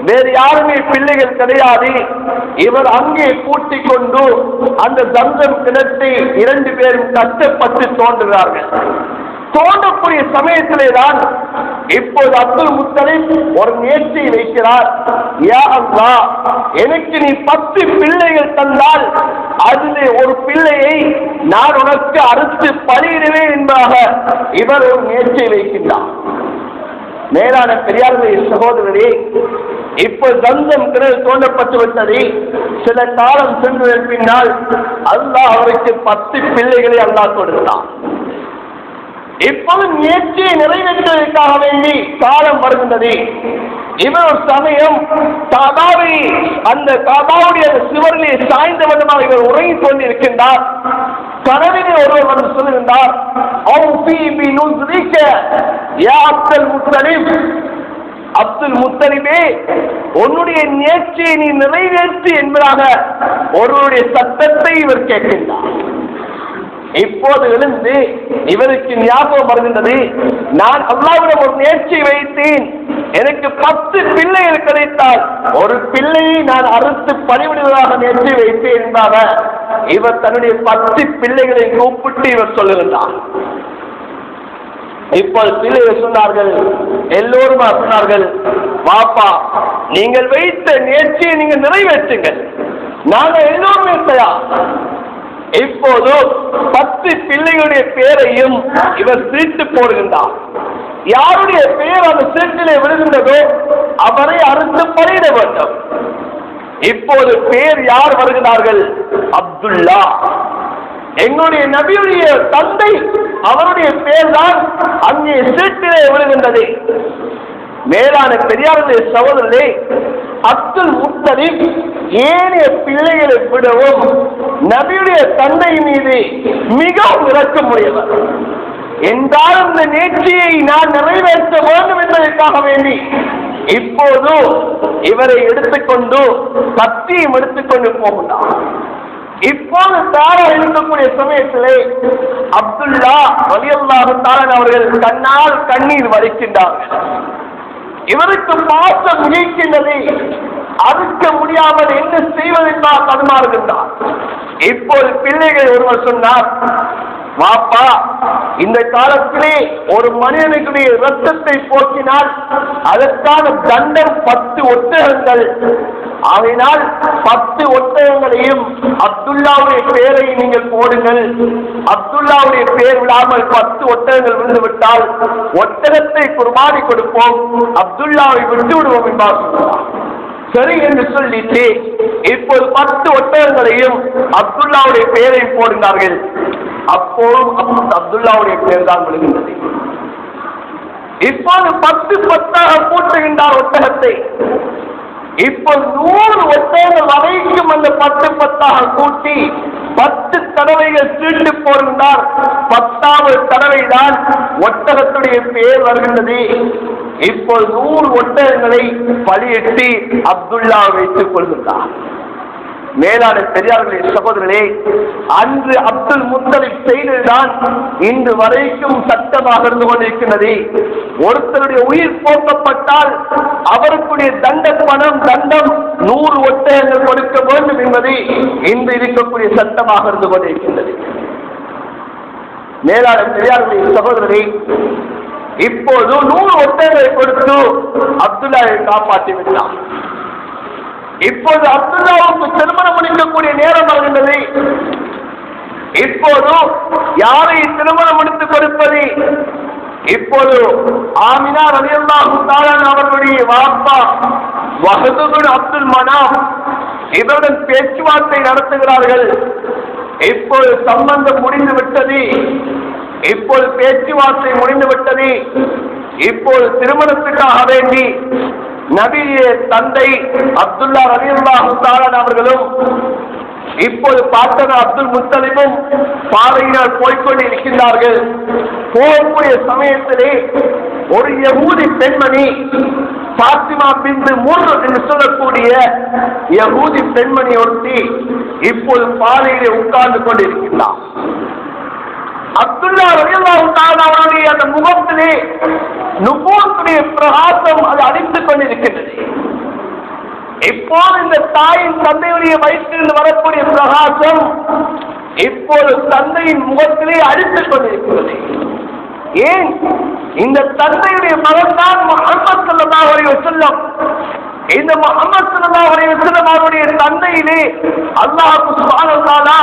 வேறு யாருமே பிள்ளைகள் கிடையாது. இவர் அங்கே கூட்டிக் கொண்டு அந்த ஜம்சம் கிணத்தை 2 பேரும் கஷ்டப்பட்டு தோன்றுகிறார்கள். தோன்றக்கூடிய சமயத்திலே தான் இப்போது அப்துல் முத்தலிப் ஒரு முயற்சியை வைக்கிறார். யா அல்லாஹ், எனக்கு நீ 10 பிள்ளைகள் தந்தால் அதிலே ஒரு பிள்ளையை நான் உனக்கு அறுத்து பலியிடுவேன் என்பதாக இவர் ஒரு முயற்சியை வைக்கின்றார். மேலான பெரியார்களே, சகோதரரே, இப்போ ஜம்சம் கிணறு தோண்டப்பட்டு விட்டது. சில காலம் சென்று பின்னால் அல்லாஹ் அவருக்கு 10 பிள்ளைகளை அல்லாஹ் கொடுத்தான். இப்போது முயற்சியை நிறைவேற்றுவதற்காக வேண்டி காலம் வருகின்றது. இவர் ஒரு சமயம் அந்த காபாவுடைய சுவரிலே சாய்ந்த வண்ணமாக இவர் உறங்கிக் கொண்டிருக்கின்றார். கனவிலே ஒருவர் வந்து சொல்லுகின்றார், அப்துல் முத்தலிபே, உன்னுடைய முயற்சியை நீ நிறைவேற்று என்பதாக ஒருவருடைய சத்தத்தை இவர் கேட்கின்றார். இப்போது எழுந்து இவருக்கு ஞாபகம் வருகின்றது, நான் அல்லாஹ்விடம் ஒரு முயற்சி வைத்தேன், எனக்கு 10 பிள்ளைகள் கிடைத்தால் ஒரு பிள்ளையை நான் அறுத்து பலிவிடுவதாக முயற்சி வைத்தேன் என்பதாக இவர் தன்னுடைய 10 பிள்ளைகளை கூப்பிட்டு இவர் சொல்லுகின்றார். இப்போது பிள்ளைகள் சொன்னார்கள், எல்லோரும் சொன்னார்கள், வாப்பா, நீங்கள் வைத்த முயற்சியை நீங்கள் நிறைவேற்றுங்கள், நாங்கள் எல்லோருமே தயார். இப்போது 10 பிள்ளைகளுடைய பேரையும் இவர் சீட்டு போடுகின்றார். யாருடைய பெயர் அந்த சீட்டிலே விழுகின்றதோ அவரை அறுத்து பலியிட வேண்டும். இப்போது பேர் யார் வருகிறார்கள்? அப்துல்லா, எங்களுடைய நபியுடைய தந்தை, அவருடைய பேர் தான் அங்கே சீட்டிலே விழுகின்றது. மேலான பெரியாருடைய சகோதரர்களே, அப்துல் முத்தலிப் ஏனைய பிள்ளைகளை விடவும் நபியுடைய தந்தை மீது மிகவும் இரக்கமுடையவர். என்றாலும் இந்த நேர்ச்சியை நான் நிறைவேற்ற வேண்டும் என்பதற்காக வேண்டி இப்போது இவரை எடுத்துக்கொண்டு கத்தியும் எடுத்துக்கொண்டு போகின்றார். இப்போது தாரா இருக்கக்கூடிய சமயத்திலே அப்துல்லா ரலியல்லாஹு தஆலா அவர்கள் கண்ணால் கண்ணீர் வடிக்கின்றார்கள். இவருக்கு பாசம் முயற்சிந்ததை அறுக்க முடியாமல் என்ன செய்வது என்பார் தடுமாறுகின்றார். இப்போது பிள்ளைகள் ஒருவர் சொன்னார், வாப்பா, இந்த காலத்திலே ஒரு மனிதனுடைய இரத்தத்தை போக்கினால் அதற்கான தண்டம் 10 ஒட்டகங்கள். ஆகையினால் 10 ஒட்டகங்களையும் அப்துல்லாவுடைய பெயரை நீங்கள் போடுங்கள். அப்துல்லாவுடைய பெயர் விடாமல் 10 ஒட்டகங்கள் விழுந்துவிட்டால் ஒட்டகத்தை குர்பானி கொடுப்போம், அப்துல்லாவை விட்டு விடுவோம் என்பார். சரி என்று சொல்லிட்டு இப்போது 10 ஒட்டகங்களையும் அப்துல்லாவுடைய பெயரையும் போடுகிறார்கள். அப்போதும் அப்துல்லாவுடைய பெயர் தான் விழுகின்றது. இப்போது 10 கூட்டுகின்றார் ஒட்டகத்தை. இப்போது 100 ஒட்டகங்கள் வரைக்கும் அந்த 10 கூட்டி 10 தடவைகள் சீட்டு போடுகின்றார். 10வது தடவை தான் ஒட்டகத்துடைய பெயர் வருகின்றது. இப்போது 100 ஒட்டகங்களை பலியிட்டு அப்துல்லா வைத்துக் கொள்கின்றார். மேலான பெரியார்களே, சகோதரர்களே, அன்று அப்துல் முத்தலிப் செய்ததுதான் இன்று வரைக்கும் சட்டமாக இருந்து கொண்டிருக்கிறது. ஒருத்தருடைய உயிர் போக்கப்பட்டால் அவருக்குரிய தண்டம் 100 ஒட்டகங்கள் கொடுக்க வேண்டும் என்பது இன்று இருக்கக்கூடிய சட்டமாக இருந்து கொண்டிருக்கின்றது. மேலான பெரியார்களே, சகோதரர்களே, இப்போது 100 ஒட்டகங்களை கொடுத்து அப்துல்லாவை காப்பாற்றி விட்டார். இப்போது அப்துல்லாவுக்கு திருமணம் முடிக்கக்கூடிய நேரம் வருகின்றது. இப்போது யாரை திருமணம் முடித்துக் கொடுப்பது? இப்போது ஆமினா ரலியல்லாஹு தஆலா அவர்களுடைய வாப்பா வஹது பின் அப்துல் மனாஃப் இவருடன் பேச்சுவார்த்தை நடத்துகிறார்கள். இப்போது சம்பந்தம் முடிந்து விட்டது. இப்போது பேச்சுவார்த்தை முடிந்து விட்டது. இப்போது திருமணத்துக்காக வேண்டி நபியே தந்தை அப்துல்லா ரலியல்லாஹு தஆலா அவர்களும் இப்போது பார்த்தன அப்துல் முத்தலிபும் பாதையினால் போய்கொண்டு இருக்கின்றார்கள். போகக்கூடிய சமயத்திலே ஒரு யகூதி பெண்மணி பாத்திமா பின்த் மூன்று என்று சொல்லக்கூடிய யகூதி பெண்மணி ஒருத்தி இப்போது பாதையிலே உட்கார்ந்து கொண்டிருக்கின்றார். அப்துல்லா ரலியல்லாஹு தஆலா அவருடைய அந்த முகத்திலே நுபுவத்துடைய பிரகாசம் அது அடித்துக் கொண்டிருக்கின்றது. இப்போது இந்த தாயின் தந்தையுடைய வயிற்றிலிருந்து வரக்கூடிய பிரகாசம் இப்போது தந்தையின் முகத்திலே அடித்துக் கொண்டிருக்கிறது. ஏன்? இந்த தந்தையுடைய மகன் தான் முஹம்மது ஸல்லல்லாஹு அலைஹி வஸல்லம். இந்த முஹம்மது ஸல்லல்லாஹு அலைஹி வஸல்லம் அவருடைய தந்தையிலே அல்லாஹ் சுப்ஹானஹு வ தஆலா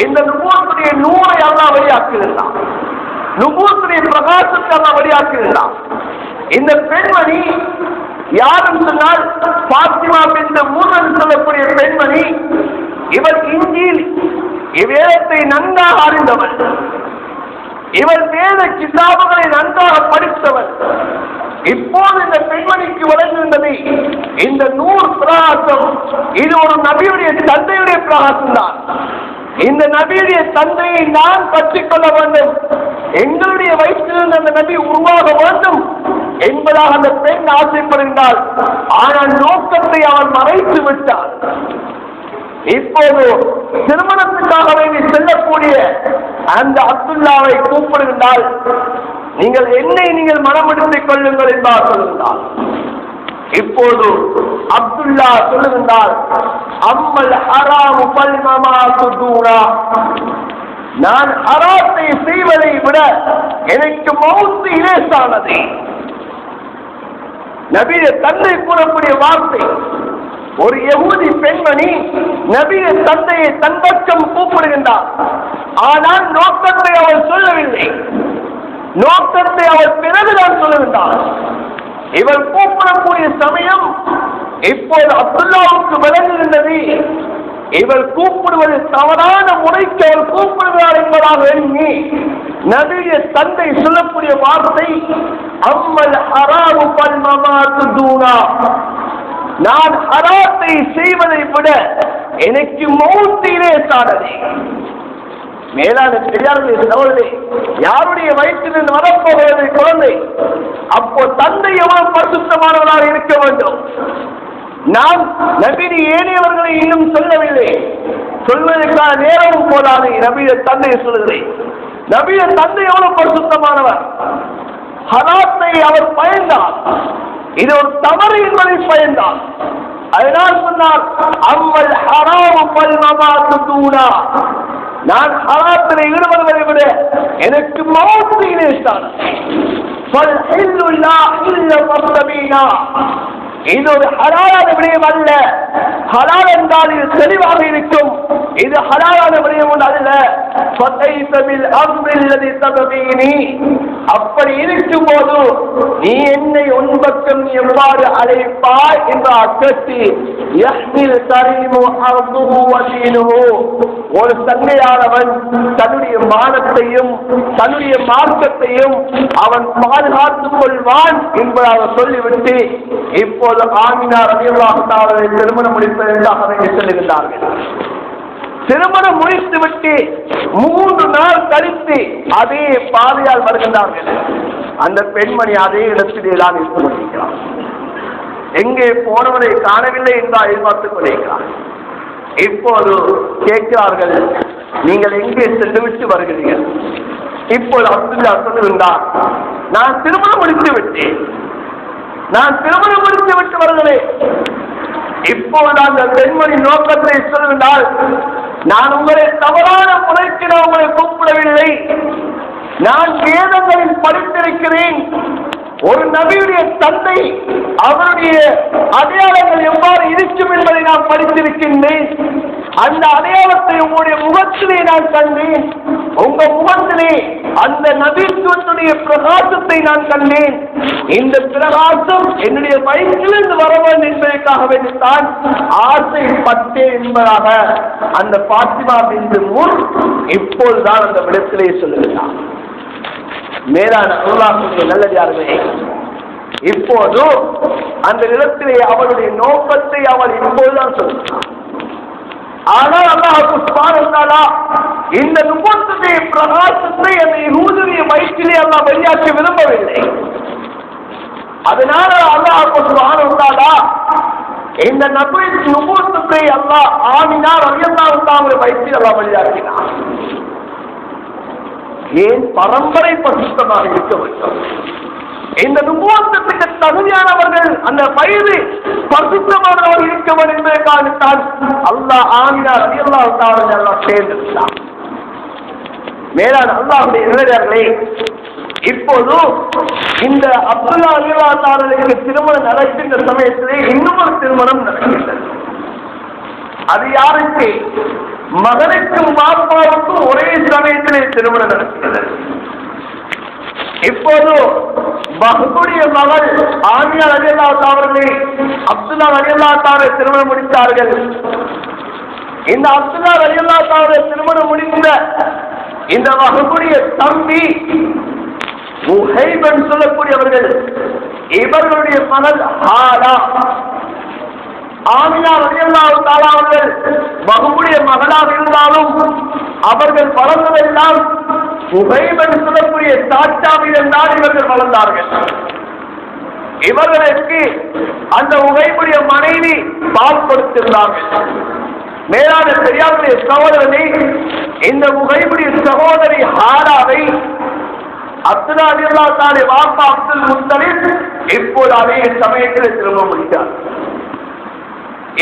இந்த நுபுவத்துடைய நூரை அல்லாஹ் வெளியாக்குகிறான். நுபுவத்துடைய பிரகாசத்தை அல்லாஹ் வெளியாக்குகிறான். இந்த பெண்மணி யாரும் சொன்னால் பாத்திமா பின்த் மூசன் சொல்லக்கூடிய பெண்மணி. இவர் இன்ஜீல் வேதத்தை நன்றாக அறிந்தவர். இவர் வேத கிதாபுகளை நன்றாக படித்தவர். இப்போது இந்த பெண்மணிக்கு வழங்குகின்றது இந்த நூறு பிரகாசம். இது ஒரு நபியுடைய தந்தையுடைய பிரகாசம் தான். இந்த நபியுடைய தந்தையை நான் பற்றிக் கொள்ள வேண்டும், எங்களுடைய வயிற்றிலிருந்து அந்த நபி உருவாக வேண்டும் என்பதாக அந்த பெண் ஆசைப்படுகின்றாள். ஆனால் நோக்கத்தை அவன் மறைத்து விட்டார். இப்போது திருமணத்துக்காக வேண்டி செல்லக்கூடிய அந்த அப்துல்லாவை கூப்பிடுகின்றால், நீங்கள் என்னை நீங்கள் மனமெடுத்துக் கொள்ளுங்கள் என்பார் சொல்லுகின்றார். இப்போது அப்துல்லா சொல்லுகின்றார், அம்மல் ஹராமு பல்மமா சுதூரா, நான் ஹராத்தை செய்வதை விட எனக்கு மௌத்து இலேசானது. நபிய தந்தை கூறக்கூடிய வார்த்தை. ஒரு யஹூதி பெண்மணி நபிய தந்தையை தன் பக்கம் கூப்பிடுகின்றார். ஆனால் நோக்கத்தை அவள் சொல்லவில்லை. நோக்கத்தை அவள் பிறகுதான் சொல்லுகின்றார். இவர் கூப்பிடக்கூடிய சமயம் இப்போது அப்துல்லாவுக்கு விளங்குகின்றது. இவர் கூப்பிடுவது தவறான முறைக்கு அவர் கூப்பிடுகிறார் என்பதாக எண்ணி நபிய தந்தை சொல்லக்கூடிய வார்த்தை, அம்மல் ஹராமு பல்மமா துதூனா, நான் ஹராத்தை செய்வதை விட எனக்கு மௌத்திலே சாதனை. மேலான பெரியார்களே சகோதரே, யாருடைய வயிற்றிலிருந்து வரப்போகிறது குழந்தை? அப்போ தந்தை எவ்வளவு பரிசுத்தமானவராக இருக்க வேண்டும். நாம் நபியை ஏனையவர்களை இன்னும் சொல்லவில்லை, சொல்வதற்கான நேரமும் போதாது. நபிய தந்தையை சொல்லுகிறேன். நபிய தந்தை எவ்வளவு பரிசுத்தமானவர். ஹராத்தை அவர் பயந்தார். இது ஒரு தவறு என்பதை பயந்தார். அதனால் சொன்னார், அம்மல் ஹராமு பல்மமா துதூனா, நான் ஹராத்திலே ஈடுபடுவதை விட எனக்கு மௌத்து இலேசான. இது ஒரு ஹலாலான விடயம் அல்ல. ஹலால் என்றால் இது தெளிவாக இருக்கும். இது ஹலாலான விடயம் அல்ல. அப்படி இருக்கும் போது நீ என்னை உன் பக்கம் எவ்வாறு அழைப்பாய் என்ற அக்கத்தி ஒரு தந்தையானவன் தன்னுடைய மானத்தையும் தன்னுடைய மார்க்கத்தையும் அவன் பாதுகாத்துக் கொள்வான் என்பதாக சொல்லிவிட்டு இப்போது ஆமினா ரலியல்லாஹு தஆலா திருமணம் முடிப்பதற்காக வேண்டி செல்லுகின்றார்கள். திருமணம் முடித்துவிட்டு 3 நாள் கழித்து அதே பாதையால் வருகின்றார்கள். அந்த பெண்மணி அதே இடத்திலே தான் இருந்து கொண்டிருக்கிறார். எங்கே போனவரை காணவில்லை என்றால் எதிர்பார்த்துக் கொண்டிருக்கிறார். இப்போது கேட்கிறார்கள், நீங்கள் எங்கே சென்று விட்டு வருகிறீர்கள்? இப்போது அப்துல்லா சொல்லுகின்றார், நான் திருமணம் முடித்து விட்டேன், நான் திருமணம் முடித்து விட்டு வருகிறேன். இப்போது அந்த பெண்மணி நோக்கத்தை சொல்லுகின்றால், நான் உங்களை தவறான முறைக்கு நான் உங்களை கூப்பிடவில்லை, நான் வேதங்களில் படித்திருக்கிறேன். ஒரு நபியுடைய தந்தை அவருடைய அடையாளங்கள் எவ்வாறு இருக்கும் என்பதை நான் படித்திருக்கின்றேன். அந்த அடையாளத்தை உங்களுடைய முகத்திலே நான் கண்டேன். உங்க முகத்திலே அந்த நபித்துவத்துடைய பிரகாசத்தை நான் கண்டேன். இந்த பிரகாசம் என்னுடைய வயிற்றிலிருந்து வர வேண்டும் என்பதற்காக வேண்டித்தான் ஆசைப்பட்டேன் என்பதாக அந்த பாத்திமா பின்த் முன் இப்போதுதான் அந்த விடத்திலே சொல்லுகிறார். மேலான அல்லாஹ்வுடைய நல்லடியார்களே, இப்போது அந்த இடத்திலே அவளுடைய நோக்கத்தை அவள் இப்போதுதான் சொல்லுகிறார். ஆனால் அல்லாஹ் சுப்ஹானஹு வ தஆலா இந்த நுபுவத்துடைய பிரகாசத்தை அந்த யஹூதிய வயிற்றிலே அல்லாஹ் வெளியாக்க விரும்பவில்லை. அதனால அல்லாஹ் சுப்ஹானஹு வ தஆலா இந்த நுபுவத்துடைய அல்லாஹ் ஆமினா ரலியல்லாஹு தஆலா வயிற்றில் அல்லாஹ் வெளியாக்கினார். ஏன் பரம்பரை பரிசுத்தமாக இருக்க வேண்டும். இந்த நுபுவத்துக்கு தகுதியானவர்கள் அந்த வயது பரிசுத்தமானவர்கள் இருக்க வேண்டும் என்பதற்காகத்தான் அல்லாஹ் ஆமினா ரலியல்லாஹு தஆலா எல்லாம் சேர்ந்திருந்தார். மேலான அல்லாஹ்வுடைய நல்லடியார்களே, இப்போது இந்த அப்துல்லா ரலியல்லாஹு தஆலாவுக்கு திருமணம் நடக்கின்ற சமயத்திலே இன்னும் ஒரு திருமணம் நடக்கின்றது. அது யாருக்கு? மகனுக்கும் பாப்பாவுக்கும் ஒரே சமயத்திலே திருமணம் நடக்கிறது. இப்போது மகனுடைய மகள் ஆமினா ரலியல்லாஹு தஆலா அவர்களை அப்துல்லா ரலியல்லாஹு தஆலா திருமணம் முடித்தார்கள். இந்த அப்துல்லா ரலியல்லாஹு தஆலா திருமணம் முடிந்த இந்த மகனுடைய தம்பி முஹைபன் சொல்லக்கூடியவர்கள், இவர்களுடைய மகள் ஹாலா. ஆமினா ரலியல்லாஹு தஆலா அவர்கள் மகனுடைய மகளாக இருந்தாலும் அவர்கள் வளர்ந்ததெல்லாம் முஹைபன் சொல்லக்கூடிய சாச்சாவிடம் தான் இவர்கள் வளர்ந்தார்கள். இவர்களுக்கு அந்த முஹைபுடைய மனைவி பால் கொடுத்திருந்தார்கள். மேலான பெரியாருடைய சகோதரனை, இந்த முஹைபுடைய சகோதரி ஹாலாவை அப்துல்லா ரலியல்லாஹு தஆலா வாப்பா அப்துல் முத்தலிப் இப்போது அதே சமயத்தில் திரும்ப முடித்தார்.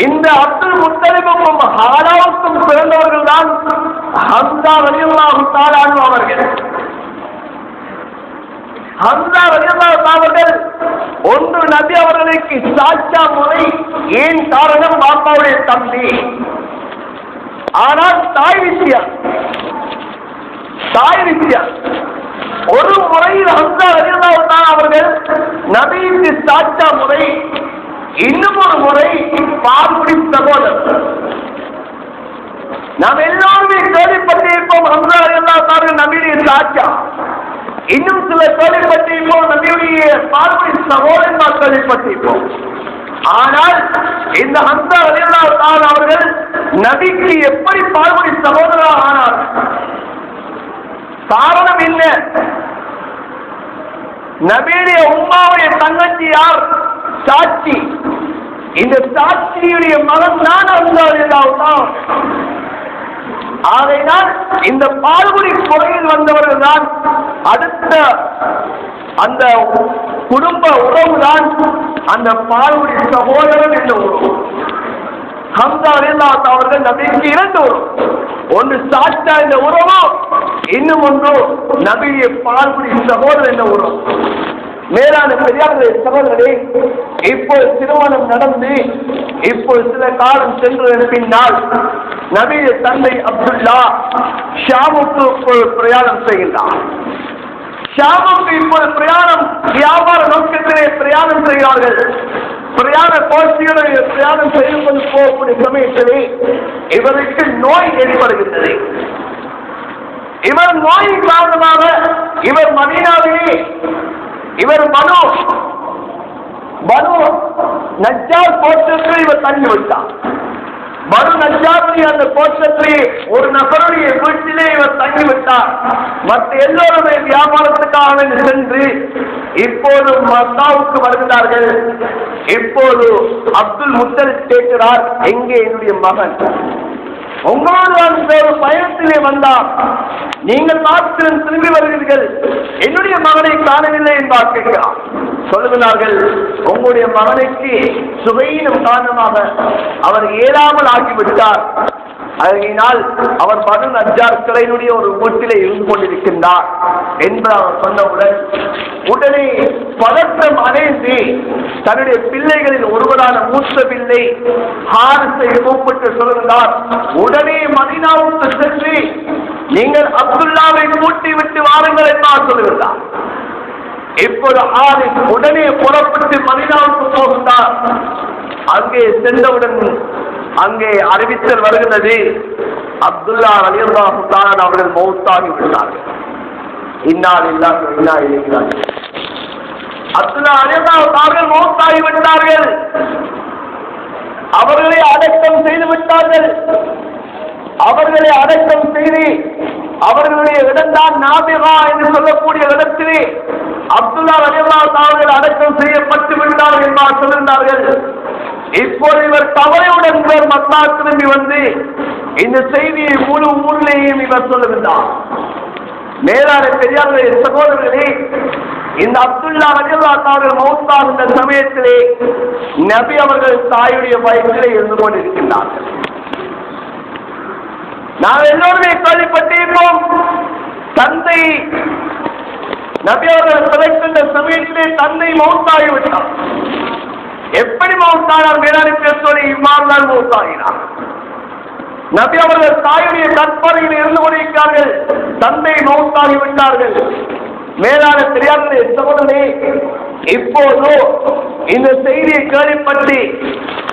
இந்த அப்துல் முத்தலிபுக்கும் ஹாலாவுக்கும் பிறந்தவர்கள் தான் ஹம்சா ரலியல்லாஹு தஆலா அவர்கள். ஹம்சா ரலியல்லாஹு தஆலா அவர்கள் ஒன்று நபி அவர்களுக்கு சாச்சா முறை. ஏன் காரணம்? பாப்பாவுடைய தம்பி. ஆனால் தாய் விஷயம் ஒரு முறையில் ஹம்சா ரலியல்லாஹு தஆலா அவர்கள் நபிக்கு சாச்சா முறை, இன்னும் ஒரு முறை பால்குடி சகோதரர். நாம் எல்லோருமே கேள்விப்பட்டிருப்போம் ஹம்சா ரலியல்லாஹு தஆலா நபியுடைய சாச்சா. இன்னும் சில கேள்விப்பட்டிருப்போம் நபியுடைய பால்குடி சகோதரன் கேள்விப்பட்டிருப்போம். ஆனால் இந்த ஹம்சா ரலியல்லாஹு தஆலா அவர்கள் நபிக்கு எப்படி பால்குடி சகோதரராக ஆனார்? காரணம் என்ன? நபியுடைய உம்மாவுடைய தங்கச்சி யார்? சாட்சி. இந்த சாட்சியுடைய மகன் தான் ஹம்சா ரலியல்லாஹு தஆலா. ஆகையினால் இந்த பால்குடி முறையில் வந்தவர்கள் தான் அடுத்த அந்த குடும்ப உறவுதான் அந்த பால்குடி சகோதரன் என்ற உறவு. ஹம்சா ரலியல்லாஹு தஆலா அவர்கள் நபிக்கு இரண்டு உறவு. ஒன்று சாட்சா என்ற உறவு, இன்னும் ஒன்று நபியுடைய பால்குடி சகோதரன் என்ற உறவு. மேலான பெரியார்களே, சகோதரரே, இப்போ திருமணம் நடந்து இப்போ சில காலம் சென்றதன் பின்னால் நபியுடைய தந்தை அப்துல்லா ஷாமுக்கு பிரயாணம் செய்கின்றார். ஷாமுக்கு இப்போது பிரயாணம் வியாபார நோக்கத்திலே பிரயாணம் செய்கிறார்கள். பிரயாண கோஷ்டிகளை பிரயாணம் செய்து கொண்டு போகக்கூடிய சமயத்திலே இவருக்கு நோய் ஏற்படுகின்றது. இவர் நோயின் காரணமாக இவர் மதீனாவிலே இவர் மனு நஜ்ஜார் கோஷ்டத்தில் இவர் தங்கிவிட்டார். மனு நஜ்ஜாருடைய அந்த கோஷ்டத்திலே ஒரு நபருடைய வீட்டிலே இவர் தங்கிவிட்டார். மற்ற எல்லோருமே வியாபாரத்துக்காக சென்று இப்போது மக்காவுக்கு வருகிறார்கள். இப்போது அப்துல் முத்தலிப் கேட்கிறார், எங்கே என்னுடைய மகன்? உங்களோடு அந்த ஒரு பயணத்திலே வந்தார், நீங்கள் மாத்திரம் திரும்பி வருகிறீர்கள், என்னுடைய மகனை காணவில்லை என்பார் கேட்கிறார். சொல்லுகிறார்கள், உங்களுடைய மகனுக்கு சுகையினம் காரணமாக அவர் ஏறாமல் ஆகிவிட்டார். அதனால் அவர் பனு நஜ்ஜார் கிளையினுடைய ஒரு வீட்டிலே இருந்து கொண்டிருக்கின்றார் என்று அவர் சொன்னவுடன் உடனே பதற்றம் அடைந்து தன்னுடைய பிள்ளைகளில் ஒருவரான மூத்த பிள்ளை ஹாரிஸை கூப்பிட்டு சொல்லுகிறார், உடனே மதீனாவுக்கு சென்று நீங்கள் அப்துல்லாவை கூட்டி விட்டு வாருங்கள் என்று சொல்லுகிறார். இப்போது ஹாரிஸ் உடனே புறப்பட்டு மதீனாவுக்கு போகின்றார். அங்கே சென்றவுடன் அங்கே அறிவித்தல் வருகிறது, அப்துல்லா ரலியல்லாஹு தஆலா அவர்கள் மௌத்தாகி விட்டார்கள். இன்னா லில்லாஹி வ இன்னா இலைஹி ராஜிஊன். அப்துல்லா ரலியல்லாஹு அவர்கள் மௌத்தாகி விட்டார்கள். அவர்களை அடக்கம் செய்து விட்டார்கள். அவர்களை அடக்கம் செய்து அவர்களுடைய இடம்தான் நாபிகா என்று சொல்லக்கூடிய இடத்திலே அப்துல்லா ரலியல்லாஹு அவர்கள் அடக்கம் செய்யப்பட்டு விட்டார்கள் என்று சொல்லுகிறார்கள். இப்போது இவர் தவறையுடன் மக்கா திரும்பி வந்து இந்த செய்தியை முழு ஊரிலேயும் இவர் சொல்லுகின்றார். மேலான பெரியார்களே சகோதரர்களே, இந்த அப்துல்லா ரலியல்லாஹு அவர்கள் மௌத்தாகின்ற சமயத்திலே நபி அவர்கள் தாயுடைய வயிற்றிலே இருந்து கொண்டிருக்கின்றார்கள். நாம் எல்லோருமே கேள்விப்பட்டிருப்போம், தந்தை நபி அவர்கள் பிறக்கின்ற சமயத்திலே தந்தை மௌத்தாகிவிட்டார். எப்படி மௌத்தானார்? மேலான பேசுவதை இவ்வாறு தான் மௌத்தாகினார். நபி அவர்கள் தாயுடைய கற்பனையில் இருந்து கொண்டிருக்கிறார்கள், தந்தை மௌத்தாகி விட்டார்கள். மேலான பெரியார்களே சகோதரர்களே, இப்போது இந்த செய்தியை கேள்விப்பட்டு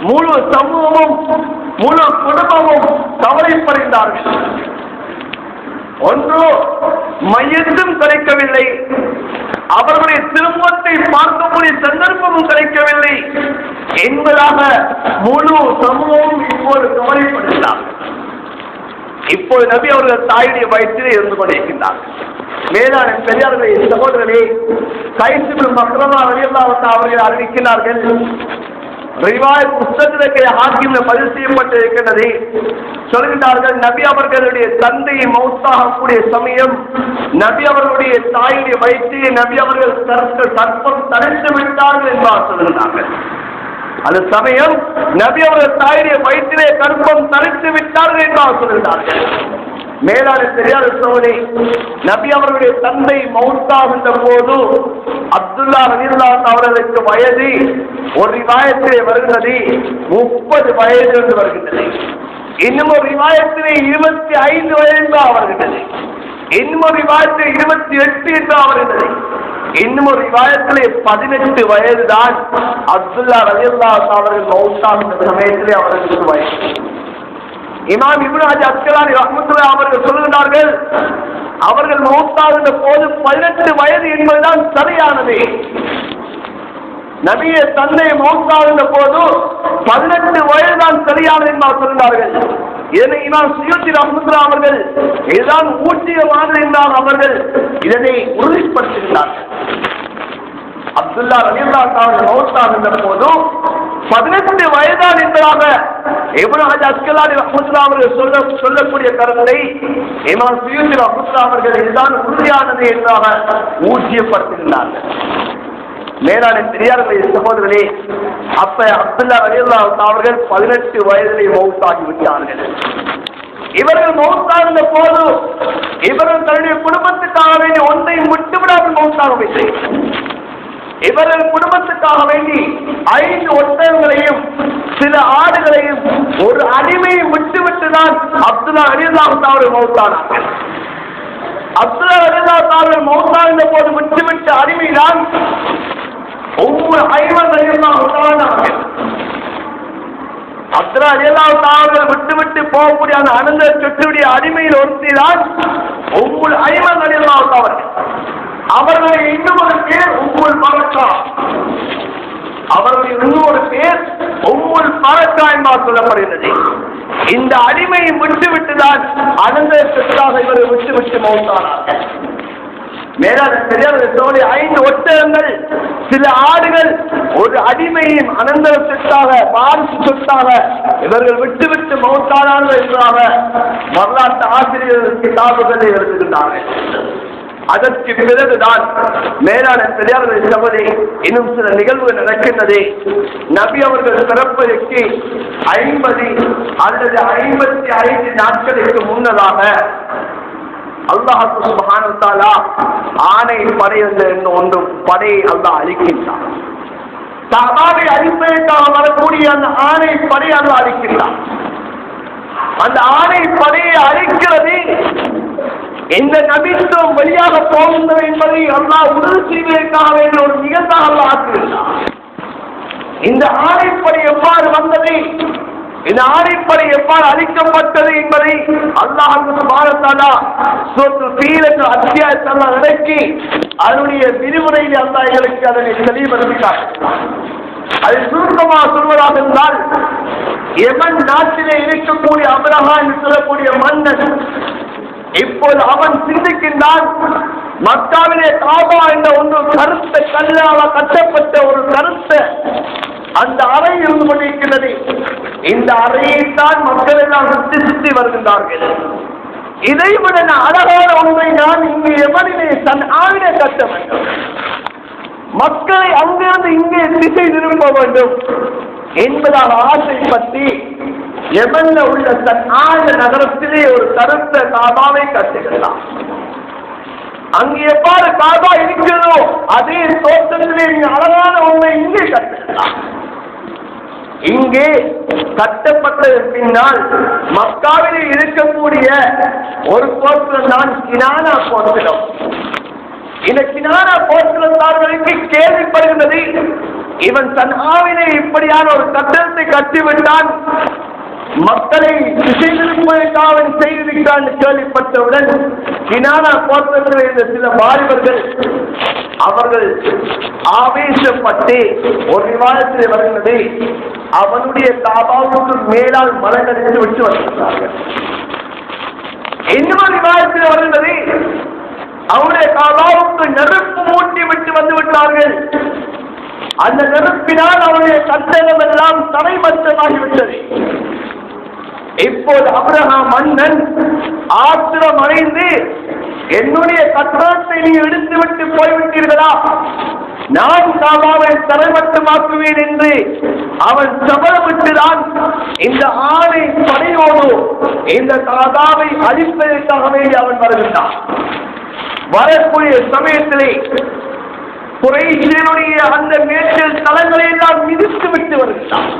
முழு சமூகமும் முழு குடும்பமும் கவலைப்படைந்தார்கள். ஒன்று, மையத்தும் கிடைக்கவில்லை, அவர்களுடைய திருமணத்தை பார்க்கக்கூடிய சந்தர்ப்பமும் கிடைக்கவில்லை என்பதாக முழு சமூகமும் இப்போது கவலைப்படுகிறார். இப்போது நபி அவர்கள் தாயுடைய வயிற்றிலே இருந்து கொண்டிருக்கின்றார். மேலான பெரியார்களே சகோதரர்களே, கைஸ் இப்னு மக்ரமா ரலியல்லாஹு தஆலா அவர்கள் அறிவிக்கிறார்கள், ரிவாயத் முஸ்தத்ரக் ஹாக்கிம்ல பதிவு செய்யப்பட்டிருக்கிறது. சொல்கிறார்கள், நபி அவர்களுடைய தந்தை மௌத்தாகக்கூடிய சமயம் நபி அவர்களுடைய தாயுடைய வயிற்றிலே நபி அவர்கள் சர்ப்பம் தரித்து விட்டார்கள் என்பார் சொல்கிறார்கள். அந்த சமயம் நபி அவர்கள் தாயுடைய வயிற்றிலே கற்பம் தரித்து விட்டார்கள் என்பார் சொல்கிறார்கள். மேலான பெரியார் சோழி, நபி அவர்களுடைய தந்தை மௌத்தாகின்ற போது அப்துல்லா ரலியல்லாஹு அவர்களுக்கு வயது ஒரு ரிவாயத்திலே வருகிறது 30 வயது என்று வருகின்றது. இன்னும் ஒரு ரிவாயத்திலே 25 வயது வருகின்றது. இன்னும் ஒரு ரிவாயத்திலே 28 என்று வருகின்றது. இன்னும் ஒரு ரிவாயத்திலே 18 வயது தான் அப்துல்லா ரலியல்லாஹு அவர்கள் மௌத்தாகின்ற சமயத்திலே அவர்களுக்கு வயது. இமாம் இப்னு ஹஜர் அஸ்கலானி ரஹ்மத்துல்லாஹி அவர்கள் சொல்கிறார்கள், அவர்கள் மௌத்தாகின்ற போது 18 வயது என்பதுதான் சரியானது. நபிய தந்தை மௌத்தாகின்ற போது 18 வயது தான் சரியானது என்று சொல்கிறார்கள். இதனை இமாம் சுயூத்தி ரஹ்மத்துல்லாஹி அவர்கள் இதுதான் ஊட்டியமானது என்றால் அவர்கள் இதனை உறுதிப்படுத்துகிறார்கள். அப்துல்லா ரலியல்லாஹு தஆலா மௌத்தாகின்ற போது 18 வயதான் என்பதாக இப்னு ஹஜர் அஸ்கலானி ரஹ்மத்துல்லாஹி அவர்கள் சொல்லக்கூடிய கருத்தை இமாம் சுயூத்தி ரஹ்மத்துல்லாஹி அவர்கள் இதுதான் உறுதியானது என்றாக ஊட்டியப்படுத்துகிறார்கள். மேலான பெரியார்களே சகோதரர்களே, அப்ப அப்துல்லா ரலியல்லாஹு தஆலா அவர்கள் 18 வயதிலே மௌத்தாகி விட்டார்கள். இவர்கள் மௌத்தாகின்ற போது இவர்கள் தன்னுடைய குடும்பத்துக்காக வேண்டி ஒன்றையும் விட்டுவிடாமல் மௌத்தாகவில்லை. இவர்கள் குடும்பத்துக்காக வேண்டி 5 ஒட்டகங்களையும் சில ஆடுகளையும் ஒரு அடிமையை விட்டுவிட்டுதான் அப்துல்லா ரலியல்லாஹு தஆலா மௌத்தானார்கள். அப்துல்லா ரலியல்லாஹு தஆலா மௌத்தாகின்ற போது விட்டுவிட்ட அடிமைதான் உம்மு ஐமன் ரலியல்லாஹு தஆலா. அப்துல்லா ரலியல்லாஹு தஆலா விட்டுவிட்டு போகக்கூடிய அந்த அனந்த சொத்துடைய அடிமையில் ஒருத்திதான் உம்மு ஐமன் ரலியல்லாஹு தஆலா. அவர்களுடைய இன்னொரு பேர் உம்முல் பரக்கா. அவர்களுடைய இன்னொரு பேர் உம்முல் பரக்கா என்பார் சொல்லப்படுகிறது. இந்த அடிமையை விட்டுவிட்டுதான் அனந்த சொத்தாக இவர்கள் விட்டுவிட்டு மௌத்தானார்கள். மேலான பெரியார்களே, 5 ஒட்டகங்கள் சில ஆடுகள் ஒரு அடிமையின் அனந்தர சொத்தாக வாரிசு சொத்தாக இவர்கள் விட்டுவிட்டு மௌத்தானார்கள் என்பதாக வரலாற்று ஆசிரியர்கள் கிதாபுகளை எழுதுகின்றார்கள். அதற்கு பிறகுதான் மேலான பெரியார்கள் சபதி இன்னும் சில நிகழ்வுகள் நடக்கின்றது. நபி அவர்கள் பிறப்பதற்கு 50 அல்லது 55 நாட்களுக்கு முன்னதாக அல்லாஹ் சுப்ஹானஹு வ தஆலா ஆணை படை என்று ஒன்று படையை அல்லாஹ் அளிக்கின்றான். சஹாபை அழிப்பதற்காக வரக்கூடிய அந்த ஆணை படை அல்லாஹ் அளிக்கின்றான். அந்த ஆணை படையை அழிக்கிறது இந்த நபித்துவம் வழியாக போகின்றது என்பதை அல்லாஹ் உறுதி செய்வதற்காக வேண்டிய ஒரு நிகழ்வாக அல்லாஹ் ஆக்குகின்றான். இந்த ஆணைப்படை எவ்வாறு வந்தது, இந்த ஆணைப்படை எவ்வாறு அளிக்கப்பட்டது என்பதை அல்லாஹ் சுப்ஹானஹு வ தஆலா சூரத்துல் ஃபீல் என்ற அத்தியாயத்தை அல்லாஹ் இறக்கி அதனுடைய விரிவுரையில் அல்லாஹ் எங்களுக்கு அதனை தெளிவுபடுத்தினார். அதை சுருக்கமாக சொல்வதாக இருந்தால், யமன் நாட்டிலே இருக்கக்கூடிய அப்ரஹா என்று சொல்லக்கூடிய மன்னன் இப்போது அவன் சிந்திக்கின்றான், மக்காவிலே காபா என்ற ஒன்று கருத்த கல்லால் கட்டப்பட்ட ஒரு கருத்த அந்த அறை இருந்து கொண்டிருக்கிறது. இந்த அறையைத்தான் மக்கள் எல்லாம் சுற்றி சுற்றி வருகின்றார்கள். இதைவிட அழகான உண்மை நான் இங்கு எவனிலே தன் ஆவினை கட்ட வேண்டும், மக்களை அங்கிருந்து இங்கே திசை திரும்ப வேண்டும் என்பதால் ஆசைப்பட்டு எமன்ல உள்ள தன் ஆழ நகரத்திலே ஒரு கருத்த காபாவை கட்டுகிறான். அங்கு எவ்வாறு காபா இருக்கிறதோ அதே தோட்டத்திலே அழகான உண்மை இங்கே கட்டுகிறான். இங்கே கட்டப்பட்டதற்கு பின்னால் மக்காவிலே இருக்கக்கூடிய ஒரு கோத்திரம் தான் கினானா கோத்திரம். இந்த கினானா கோத்திரத்தார்களுக்கு கேள்விப்படுகின்றது, இவன் தன் ஆவினை இப்படியான ஒரு கட்டடத்தை கட்டிவிட்டான், மக்களை திசை திருப்பதற்காக செய்திருக்கிறான் கேள்விப்பட்டவுடன் கினானா கோத்திரத்தில் இருந்த சில வாலிபர்கள் அவர்கள் ஆவேசப்பட்டு ஒரு விவாதத்தில் வருகிறது, அவனுடைய காபாவுக்கு மேலால் மலங்கடித்து விட்டு வருகிறார்கள். இன்னொரு விவாதத்தில் வருகிறது, அவனுடைய காபாவுக்கு நெருப்பு மூட்டி விட்டு வந்து விட்டார்கள். அந்த நெருப்பினால் அவனுடைய கட்டணம் எல்லாம் தரைமட்டமாகிவிட்டது. இப்போது அப்ரஹாம் மன்னன் ஆத்திரம் அடைந்து, என்னுடைய கட்டணத்தை நீ எடுத்துவிட்டு போய்விட்டீர்களா, நான் காபாவை தரைமட்டமாக்குவேன் என்று அவன் சபதமிட்டுதான் இந்த ஆணை படையோடு இந்த காபாவை அழிப்பதற்காகவே அவன் வருகின்றான். வரக்கூடிய சமயத்திலே குறைஷியனுடைய அந்த மேற்கில் தலங்களை எல்லாம் மிதித்து விட்டு வருகிறான்.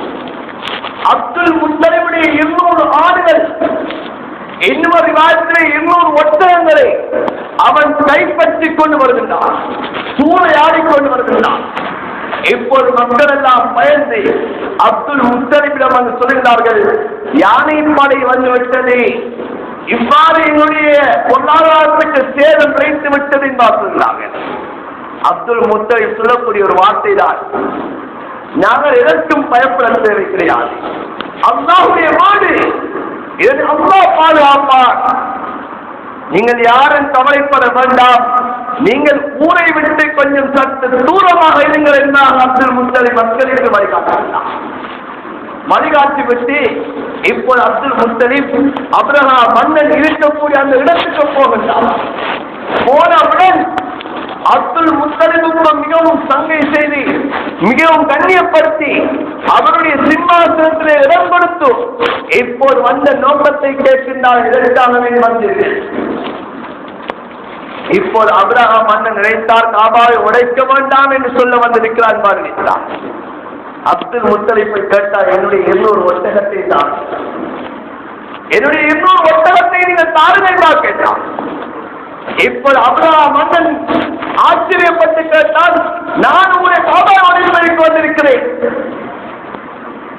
அப்துல் முத்தலிபுடைய 200 ஆடுகள், இன்னொரு காலத்திலே 200 ஒட்டகங்களை அவன் கைப்பற்றிக் கொண்டு வருகின்றான், சூறையாடிக்கொண்டு வருகின்றான். இப்போது மக்கள் எல்லாம் பயந்து அப்துல் முத்தலிபிடம் வந்து சொல்கிறார்கள், யானை படை வந்துவிட்டது, இவ்வாறு என்னுடைய பொருளாதாரத்துக்கு சேதம் விளைத்து விட்டது என்று சொல்கிறார்கள். அப்துல் முத்தலிப் சொல்லக்கூடிய ஒரு வார்த்தை தான், நாங்கள் எதற்கும் பயப்பட தேவை கிடையாது, அல்லாஹ்வுடைய வாடு, இதனை அல்லாஹ் பாதுகாப்பார், நீங்கள் யாரும் கவலைப்பட வேண்டாம், நீங்கள் ஊரை விட்டு கொஞ்சம் சற்று தூரமாக இருங்கள் என்றால் அப்துல் முத்தலிப் மக்களுக்கு வழிகாட்டினார். வழிகாட்டி விட்டு இப்போது அப்துல் முத்தலிப் அப்ரஹாம் மன்னன் இருக்கக்கூடிய அந்த இடத்துக்கு போகின்றார். போனவுடன் அப்துல் முத்தலிபுக்கு மிகவும் சங்கை செய்து மிகவும் கண்ணியப்படுத்தி அவருடைய சிம்மாசனத்திலே இடம் கொடுத்து இப்போது வந்த நோக்கத்தை கேட்கின்றார், இதற்காகவே வந்தீர்கள். இப்போது அப்ரஹாம் மன்னன் நினைத்தார், காபாவை உடைக்க வேண்டாம் என்று சொல்ல வந்திருக்கிறார் நினைத்தார். அப்துல் முத்தலிப்பை கேட்டார், என்னுடைய 200 ஒட்டகத்தை தான், என்னுடைய 200 ஒட்டகத்தை நீங்கள் தாருங்கள் கேட்டார். இப்போது அப்ரஹாம் மன்னன் ஆச்சரியப்பட்டு கேட்டால், நான் உங்களுடைய காபாவை உடைப்பதற்கு வந்திருக்கிறேன்,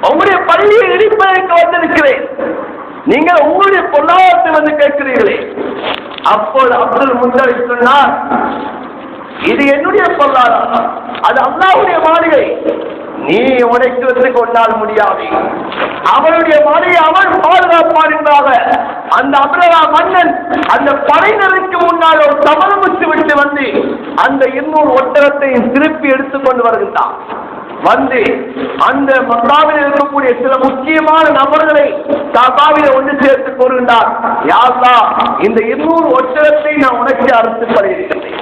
உங்களுடைய பள்ளியை இடிப்பதற்கு வந்திருக்கிறேன், நீங்கள் உங்களுடைய பொருளாதாரத்தை வந்து கேட்கிறீர்களே. அப்போது அப்துல் முத்தலிப் சொன்னார், இது என்னுடைய பொருளாதாரம், அது அல்லாஹ்வுடைய மாளிகை, நீ உடைக்கிறதுக்கு கொண்டாட முடியாது, அவனுடைய மாளிகை அவன் பாதுகாப்பான் என்பதாக அந்த அப்ரஹாம் மன்னன் அந்த படையினருக்கு முன்னால் ஒரு சமரமுச்சு விட்டு வந்து அந்த 200 ஒட்டகத்தை திருப்பி எடுத்துக்கொண்டு வருகின்றான். வந்து அந்த மக்காவில் இருக்கக்கூடிய சில முக்கியமான நபர்களை காபாவில் ஒன்று சேர்த்து கூறுகின்றார், யா அல்லாஹ், இந்த 200 ஒட்டகத்தை நான் உனக்கு அறுத்து பலியிடுகிறேன்,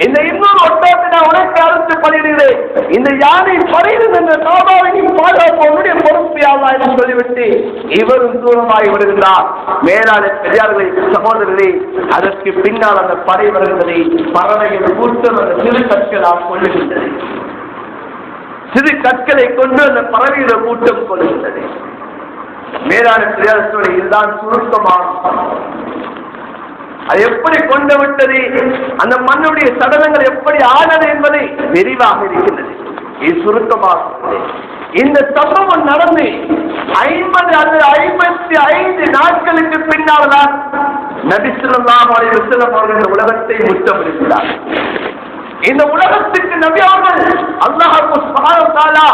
இந்த 200 ஒட்டகத்தை நான் உனக்கு அறுத்து பலியிடுகிறேன், இந்த யானை படையிடும் என்ற காபாவை நீ பாதுகாப்பு உன்னுடைய பொறுப்பு யா அல்லாஹ் என்று சொல்லிவிட்டு இவரும் தூரமாகி விடுகின்றார். மேலான பெரியார்களை சகோதரர்களே, அதற்கு பின்னால் அந்த படை வருகின்றது, பறவைகள் கூட்டம் அந்த சிறு கற்களால் கொள்ளுகின்றது, சிறு கற்களை கொண்டு அந்த பறவைகளை கூட்டம் கொள்ளுகின்றது. மேலான பெரியார் இதுதான் சுருக்கமாக அது எப்படி கொண்டு விட்டது, அந்த மண்ணுடைய சடலங்கள் எப்படி ஆனது என்பதை விரிவாக இருக்கின்றது. இது சுருக்கமாக இந்த சம்பவம் நடந்து 50 அல்லது 55 நாட்களுக்கு பின்னால் தான் நபி ஸல்லல்லாஹு அலைஹி வஸல்லம் அவர்கள் இந்த உலகத்தை முத்தமிடுகிறார். இந்த உலகத்துக்கு நபி அவர்கள் அல்லாஹ் சுப்ஹானஹு வ தஆலா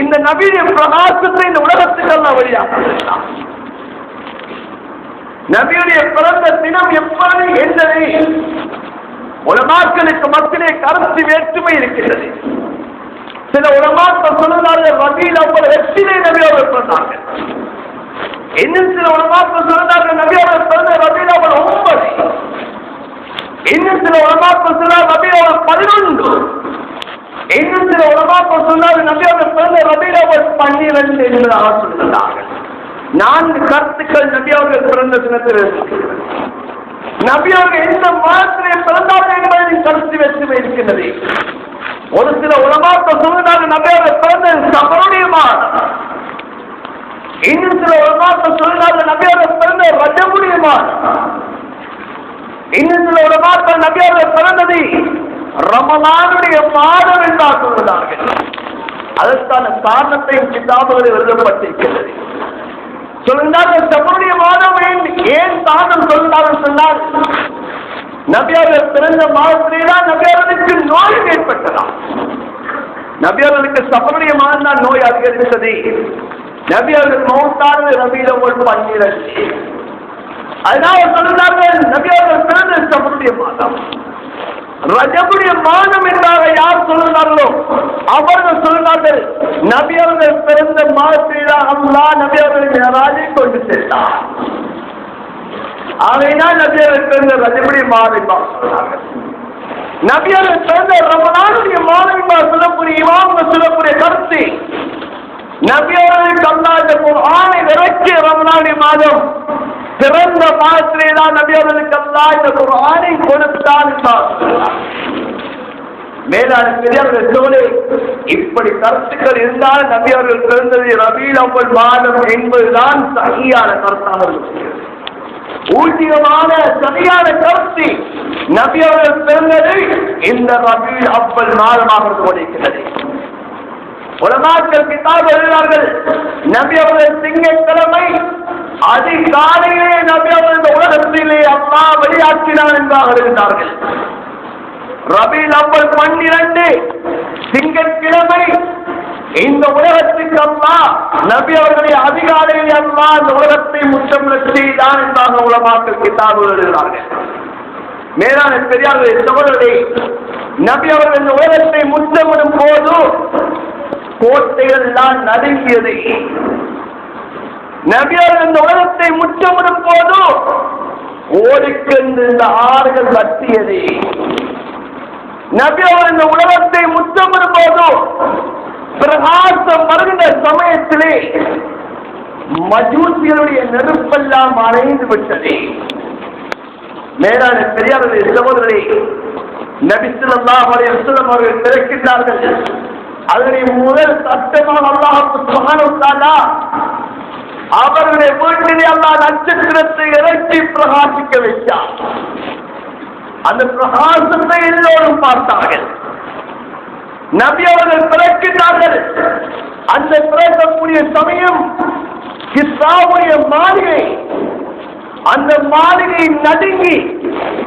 இந்த நபியுடைய பிரகாசத்தை இந்த உலகத்துக்கு அல்லாஹ் வழியாக்குகிறார். நபியுடைய பிறந்த தினம் எப்படி என்பதை உலமாக்களுக்கு மத்தியிலே கருத்து வேற்றுமை இருக்கிறது. சில உலமாக்கள் சொல்லுகிறார்கள் ரபீல் அவ்வல் 8 நபி அவர்கள் பிறந்தார்கள், இன்னும் சில உலமாக்கள் சொன்னார்கள் நபி அவர்கள் பிறந்த ரபீல் அவள் 9, இன்னும் சில உலமாக்கள் சொன்னார் ரபீல் அவள் 11, இன்னும் சில உலமாக்கள் சொன்னார்கள் நபி அவர்கள் பிறந்த ரபீல் அவள் 12 என்பதாக சொல்கிறார்கள். 4 கருத்துக்கள் நபி அவர்கள் பிறந்த தினத்தில் இருக்கிறது. நபி அவர்கள் எந்த மாதத்திலே பிறந்தார்கள் என்பதை கருத்து வெற்றி இருக்கின்றது. ஒரு சில உலமாக்கள் சொல்கிறார்கள் நபி அவர்கள் பிறந்த சபருடைய மாதம், இன்னும் சில உலமாக்கள் சொல்கிறார்கள் நபி அவர்கள் பிறந்த ரஜபுடைய மாதம், இன்னும் சில உலமாக்கள் நபி அவர்கள் பிறந்தது ரமலானுடைய மாதம் என்றால் சொல்கிறார்கள். அதற்கான காரணத்தையும் கிதாபுகளில் எழுதப்பட்டிருக்கிறது. சொல்கிறார்கள் சபருடைய மாதம் ஏன் காரணம் சொல்கிறார்கள் சொன்னால், நபி அவர்கள் பிறந்த மாதத்திலேதான் நபி அவர்களுக்கு நோய் ஏற்பட்டதாம். நபி அவர்களுக்கு சபருடைய மாதம் தான் நோய் அதிகரித்தது. நபி அவர்கள் மௌத்தானது ரபீல் அவ்வல் 12. அதனால சொல்கிறார்கள் நபி அவர்கள் பிறந்த சபருடைய மாதம். ரஜபுடைய மாதம் என்றாக யார் சொல்கிறார்களோ அவர்கள் சொல்கிறார்கள் நபி அவர்கள் பிறந்த மாதத்தில்தான் அல்லாஹ் நபி அவர்கள் மிஅராஜை கொண்டு சென்றார். ஆகையினால் நபி அவர்கள் பிறந்த ரஜபுடைய மாதம் சொல்கிறார்கள். நபி அவர்கள் பிறந்த ரமலானுடைய மாதம் சொல்லக்கூடிய இமாம்கள் சொல்லக்கூடிய கருத்து, நபி அவர்களுக்கு அல்லாஹ் இந்த குர்ஆனை இறக்கிய ரமலானுடைய மாதம் பிறந்த மாதத்திலே தான் நபி அவர்களுக்கு அல்லாஹ் இந்த குர்ஆனை கொடுத்தான் என்றார். மேலான பெரியவர்கள் சோழே, இப்படி கருத்துக்கள் இருந்தால் நபி அவர்கள் பிறந்தது ரபீல் அவ்வல் மாதம் என்பதுதான் சரியான கருத்தாக இருக்கிறது. ஊட்டியமான சரியான கருத்து நபி அவர்கள் பிறந்தது இந்த ரபீல் அவ்வல் மாதமாக கொண்டிருக்கிறது. உலமாக்கள் கிதாப் எழுதினார்கள், நபி அவர்கள் திங்கட்கிழமை அதிகாலையிலே நபி அவர்கள் இந்த உலகத்திலே அல்லாஹ் வெளியாக்கினார் என்றாக எழுதினார்கள். ரபீல் அவ்வல் 12 திங்கட்கிழமை இந்த உலகத்துக்கு அல்லாஹ் நபி அவர்களை அதிகாலையில் அல்லாஹ் இந்த உலகத்தை முற்றமுறச் செய்தான் என்றாக உலமாக்கள் கிதாப் எழுதினார்கள். மேலான பெரியார்களே சகோதரர்களே, நபி அவர்கள் இந்த உலகத்தை முற்றமிடும் போது கோட்டைகள் எல்லாம் நடுங்கியது. நபி அவர்கள் இந்த உலகத்தை முற்றமிடும் போது ஓடிக்கொண்டு இந்த ஆறுகள் வற்றியது. நபி அவர்கள் இந்த உலகத்தை முற்றமிடும் போது பிரகாசம் வருகின்ற சமயத்திலே மஜூசியருடைய நெருப்பெல்லாம் அணைந்து விட்டது. மேலான பெரியார்களே சகோதரரே, நபி ஸல்லல்லாஹு அலைஹி வஸல்லம் அவர்கள் பிறக்கின்றார்கள். அதனை முதல் சட்டமாக அல்லாஹ் சுப்ஹானஹு வ தஆலா அவர்களுடைய வீட்டிலே அல்லாஹ் நட்சத்திரத்தை இறக்கி பிரகாசிக்க வைத்தார். அந்த பிரகாசத்தை எல்லோரும் பார்த்தார்கள். நபி அவர்கள் பிறக்கின்றார்கள். அந்த பிறக்கக்கூடிய சமயம் கிஸ்ராவுடைய மாளிகை, அந்த மாளிகை நடுங்கி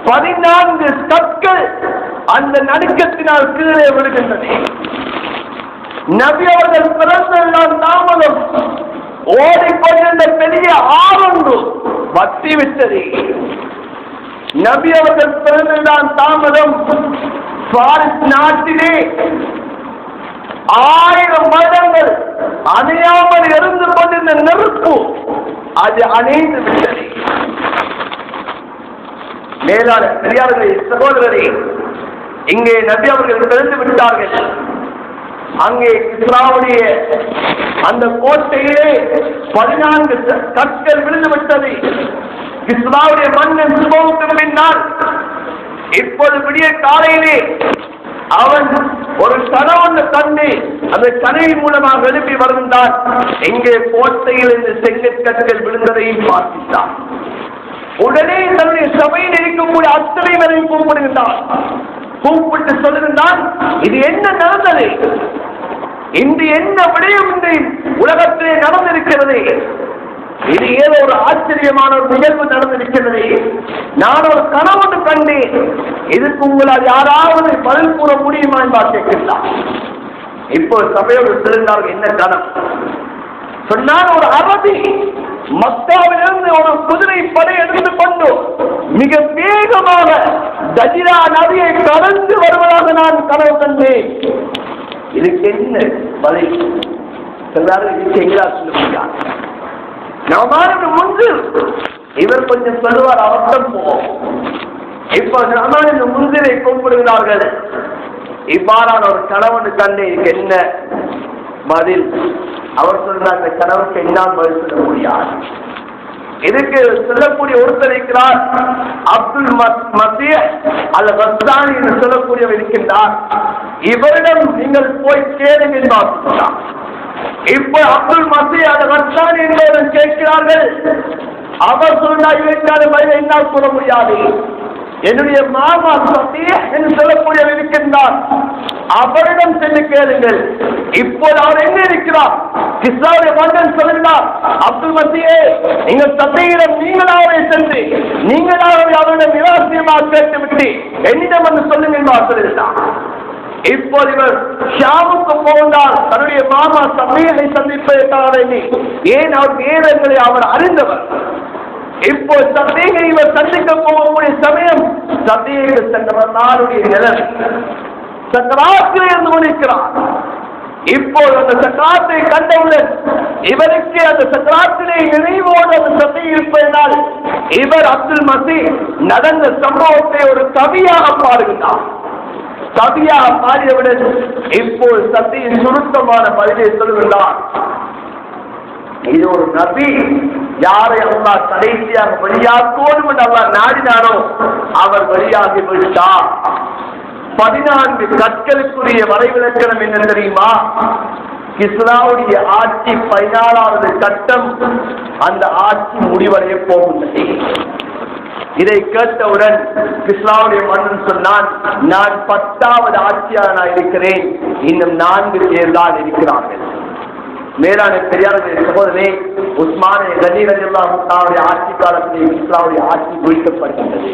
14 கற்கள் அந்த நடுக்கத்தினால் கீழே விழுகின்றன. நபி அவர்கள் பிறந்தெல்லாம் தாமதம் ஓடிக்கொண்டிருந்த பெரிய ஆறொன்று வற்றிவிட்டது. நபி அவர்கள் பிறந்தெல்லாம் தாமதம் பாரிஸ் நாட்டிலே 1000 வருடங்கள் அணையாமல் இருந்து கொண்டிருந்த நெருப்பு அது அணைந்து விட்டது. மேலான பெரியார்களே சகோதரரே, இங்கே நபி அவர்கள் பிறந்து விட்டார்கள். அங்கே கிஸ்ராவுடைய அந்த கோட்டையிலே 14 கற்கள் விழுந்து விட்டது. கிஸ்ராவுடைய மன்னன் சுபவுக்கு பின்னால் இப்போது விடிய காலையிலே அவன் ஒரு கனவு கண்டு அந்த கனவின் மூலமாக எழுப்பி வருகின்றான். எங்கே கோட்டையில் இந்த செங்கற்கற்கள் விழுந்ததையும் பார்த்தான். உடனே தன்னுடைய சபையில் இருக்கக்கூடிய அத்தனை பேரையும் கூப்பிடுகின்றான். கூப்பிட்டு சொல்லுகின்றான், இது என்ன நடந்தது? இன்று என்ன விடயம் இந்த உலகத்திலே நடந்திருக்கிறது? இது ஏதோ ஒரு ஆச்சரியமான ஒரு நிகழ்வு நடந்திருக்கிறது. நான் ஒரு கனவு கண்டேன். இதுக்கு உங்களால் யாராவது பதில் கூற முடியுமா என்பார் கேட்கின்றார். இப்போ சபையோடு சொல்லுகிறார்கள், என்ன கனவு சொன்னால், ஒரு அரபி மக்காவிலிருந்து ஒரு குதிரை படை எடுத்துக் கொண்டு மிக வேகமாக தஜிரா நதியை கடந்து வருவதாக நான் கனவு கண்டேன். இதுக்கு என்ன பதில் சொல்றாரு? இதுக்கு எங்களால் சொல்லுகிறார். நமானுக்கு முன்பு இவர் கொஞ்சம் சொல்லுவார், அவசரம் போவோம். இப்ப நமானுக்கு முன்திரை கூப்பிடுகிறார்கள். இவ்வாறான ஒரு கணவன் கண்டு என்ன பதில்? அவர் சொன்னார், அந்த கணவனுக்கு என்னால் பதில் சொல்ல முடியாது. இதுக்கு சொல்லக்கூடிய ஒருத்தர் இருக்கிறார், அப்துல் மசீஹ் அல் கஸ்ஸானி என்று சொல்லக்கூடியவர் இருக்கின்றார். இவரிடம் நீங்கள் போய் கேளுங்க என்றார். இப்ப அப்துல் மசீஹ் அல் கஸ்ஸானி என்பவர்கள் கேட்கிறார்கள். அவர் சொன்னார், இவருக்கான பதிலை என்னால் சொல்ல முடியாது. என்னுடைய மாமா சத்திய என்று சொல்லக்கூடியவர் இருக்கின்றார், அவரிடம் சென்று கேளுங்கள். இப்போது அவர் எங்க இருக்கிறார்? கிஸ்ராவுடைய மன்னன் சொல்லுகிறார், அப்துல் மசீஹே, நீங்கள் சத்தியிடம் நீங்களாவே சென்று நீங்களாவே அவரிடம் நிராசயமாக கேட்டுவிட்டு என்னிடம் வந்து சொல்லுங்க என்று சொல்லுகிறார். இப்போது இவர் ஷாமுக்கு போகிறார், தன்னுடைய மாமா சத்தியை சந்திப்பதற்காக. ஏன் அவர் வேதங்களை அவர் அறிந்தவர். இப்போ சத்தியை இவர் சந்திக்க போகக்கூடிய சமயம் சத்தியை சென்றவர் நாளுடைய நிலம் சக்கராத்தில் இருந்து கொண்டிருக்கிறார். இப்போது அந்த சக்கராத்தை கண்டவுடன் இவருக்கு அந்த சக்கராத்திலே நினைவோடு அந்த சத்தியை இருப்பதனால் இவர் அப்துல் மசீஹ் நடந்த சம்பவத்தை ஒரு கவியாக பாடுகிறார். கவியாக பாடியவுடன் இப்போது சத்தியின் சுருக்கமான பதிலை சொல்லுகிறார். இது ஒரு நபி, யாரை அல்லாஹ் கடைசியாக வெளியாக்கோடும் என்று அல்லாஹ் நாடினாரோ அவர் வெளியாகி விட்டார். 14 கற்களுக்குரிய வரைவிலக்கணம் என்ன தெரியுமா? கிஸ்ராவுடைய ஆட்சி 14வது கட்டம், அந்த ஆட்சி முடிவடைய போகின்றது. இதை கேட்டவுடன் கிஸ்ராவுடைய மன்னன் சொன்னான், நான் 10வது ஆட்சியாக நான் இருக்கிறேன், இன்னும் 4 பேர் தான் இருக்கிறார்கள். மேலான பெரியாருடைய சகோதரனே, உஸ்மானிய கனி ரலியல்லாஹு தஆலா ஆட்சி காலத்தில் இஸ்லாமுடைய ஆட்சி குறிக்கப்படுகின்றது.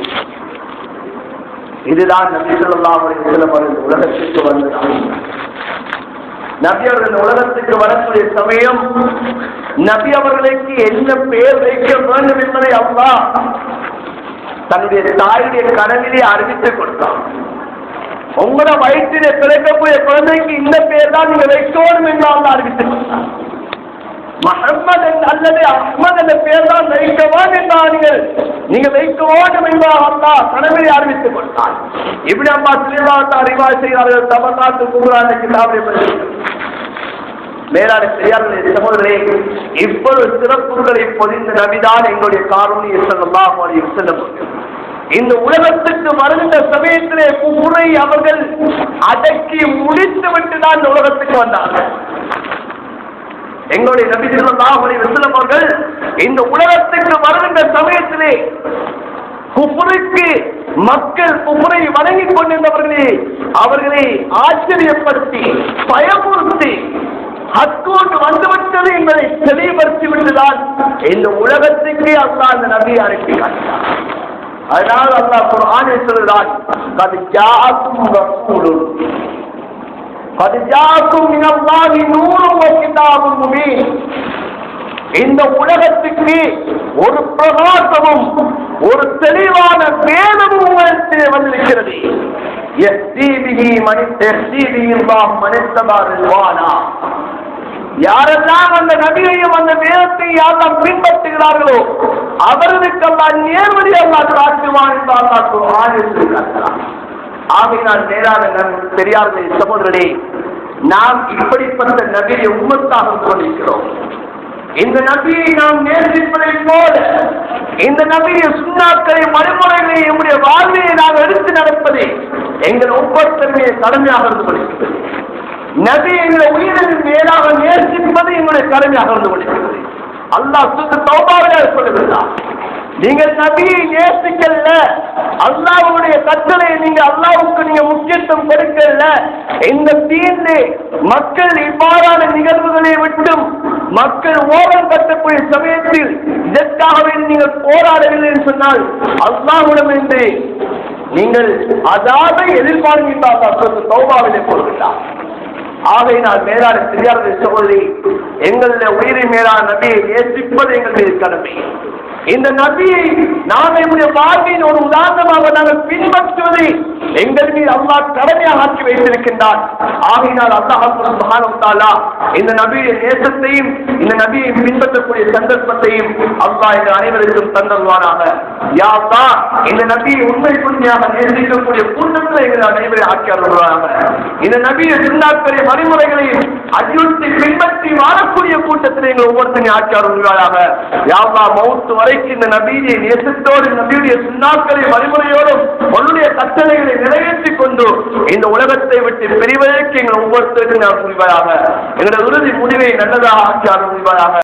இதுதான் நபி ஸல்லல்லாஹு அலைஹி வஸல்லம் அவர்கள் உலகத்திற்கு வந்தது. நபி அவர்கள் உலகத்துக்கு வரக்கூடிய சமயம் நபி அவர்களுக்கு என்ன பெயர் வைக்க வேண்டும் என்பதை அல்லாஹ் தன்னுடைய தாயுடைய கனவிலே அறிவித்துக் கொடுத்தார். உங்களோட வயிற்றிலே பிறக்கக்கூடிய குழந்தைக்கு இந்த பெயர் தான் நீங்க வைக்கணும் என்று அல்லாஹ் அறிவித்துக் கொடுத்தார். முஹம்மது அல்லது அஹ்மத் என்ற பெயர் தான் வைக்க வேண்டும் என்றார்கள். நீங்க வைக்க வேண்டும் என்றால் அல்லாஹ் கனவிலே அறிவித்துக் கொடுத்தார். இப்னு அப்பாஸ் ரலியல்லாஹு அறிவாய் செய்கிறார்கள். தபகாத்து குப்ரா என்ற கிதாபிலே படிக்கிறோம். மேலான பெரியார்களே சகோதரரே, இவ்வளவு சிறப்புகளை பொதிந்த நபிதான் எங்களுடைய காரூணிய ஸல்லல்லாஹு அலைஹி வஸல்லம். இந்த உலகத்துக்கு வருகின்ற சமயத்திலே குஃபரை அவர்கள் அடக்கி முடித்து விட்டு தான் இந்த உலகத்துக்கு வந்தார்கள். எங்களுடைய நபி ஸல்லல்லாஹு அலைஹி வஸல்லம் அவர்கள் இந்த உலகத்துக்கு வருகின்ற சமயத்திலே குஃபருக்கு மக்கள் குஃபரை வணங்கிக் கொண்டிருந்தவர்களே அவர்களை ஆச்சரியப்படுத்தி பயமுறுத்தி ஹக்கோடு வந்துவிட்டது என்பதை தெளிவுபடுத்தி விட்டுதான் இந்த உலகத்துக்கு அல்லாஹ் அந்த நபியை அனுப்பி காட்டினார். அதனால் அல்லாஹ் குர்ஆனில் சொல்கிறான், கத் ஜாஅக்கும் ரசூலுன் கத் ஜாஅக்கும் மினல்லாஹி நூறுன் வ கிதாபும் முபீன். இந்த உலகத்துக்கு ஒரு பிரகாசமும் ஒரு தெளிவான வேதமும் உங்களுக்கு வந்திருக்கிறது. யாரெல்லாம் அந்த நபியையும் அந்த வேதத்தை யாரெல்லாம் பின்பற்றுகிறார்களோ அவர்களுக்கெல்லாம் நேர்வழி அல்லாஹ் காட்டுவான் என்று அல்லாஹ் குர்ஆனில் சொல்கிறார். ஆகையினால் மேலான பெரியார்களே சகோதரர்களே, நாம் இப்படிப்பட்ட நபியை உம்மத்தாக கொண்டிருக்கிறோம். இந்த நபியை நாம் நேசிப்பதை போல இந்த நபியை சுன்னாக்களை மறுமுறைகளை நம்முடைய வாழ்வையை நாம் எடுத்து நடப்பதை எங்கள் ஒவ்வொருத்தருடைய கடமையாக இருந்து கொண்டிருக்கிறது. நபி எங்களை உயிரின் மேலாக நேசிப்பது எங்களுடைய கடமையாக இருந்து கொண்டிருக்கிறது. அல்லாஹ் தௌபாவிலே சொல்லுகிறார், நீங்கள் நபியை நேசிக்கல, அல்லாஹ்வுடைய கட்டளை நீங்க அல்லாஹ்வுக்கு நீங்க முக்கியத்துவம் கொடுக்கல. இந்த தீர்ந்து மக்கள் இவ்வாறான நிகழ்வுகளை விட்டும் மக்கள் ஓரம் கட்டக்கூடிய சமயத்தில் இதற்காகவே நீங்கள் போராடவில்லை என்று சொன்னால் அல்லாஹ்விடம் என்று நீங்கள் அதாவது எதிர்பார்க்கின்றார்கள். தௌபாவிலே போடுகிறார். ஆகையினால் மேலான பெரியார்களே சகோதரி, எங்களுடைய உயிரை மேலான நபியை நேசிப்பது எங்கள் மீது கடமை. இந்த நபியை நாம் நம்முடைய வாழ்வின் ஒரு உதாரணமாக நாங்கள் பின்பற்றுவதை எங்கள் மீது அல்லாஹ் கடமையாக ஆக்கி வைத்திருக்கின்றான். ஆகையினால் அல்லாஹ் சுப்ஹானஹு வ தஆலா இந்த நபியுடைய நேசத்தையும் இந்த நபியை பின்பற்றக்கூடிய சந்தர்ப்பத்தையும் அல்லாஹ் இந்த அனைவருக்கும் தந்தல்வானாக. யா அல்லாஹ் இந்த நபியை உண்மைக்குண்மையாக நேசிக்கக்கூடிய கூட்டத்தில் எங்கள் அனைவரை ஆக்கி அருள்வானாக. இந்த நபியை சுன்னாக்களை வழிமுறைகளையும் அடியுறுத்தி பின்பற்றி வாழக்கூடிய கூட்டத்தில் எங்கள் ஒவ்வொருத்தரையும் ஆக்கி அருள்வானாக. யா அல்லாஹ் மௌத் வரைக்கும் இந்த நபியை நேசத்தோடு நபியுடைய சுன்னாக்களை வழிமுறையோடும் உன்னுடைய கட்டளைகளை நிறைவேற்றிக் கொண்டு இந்த உலகத்தை விட்டு பிரிவதற்கு எங்கள் ஒவ்வொருத்தருக்கும் நான் புரிவாயாக. எங்களுடைய உறுதி முடிவை நல்லதாக ஆக்கி அருள்வாயாக.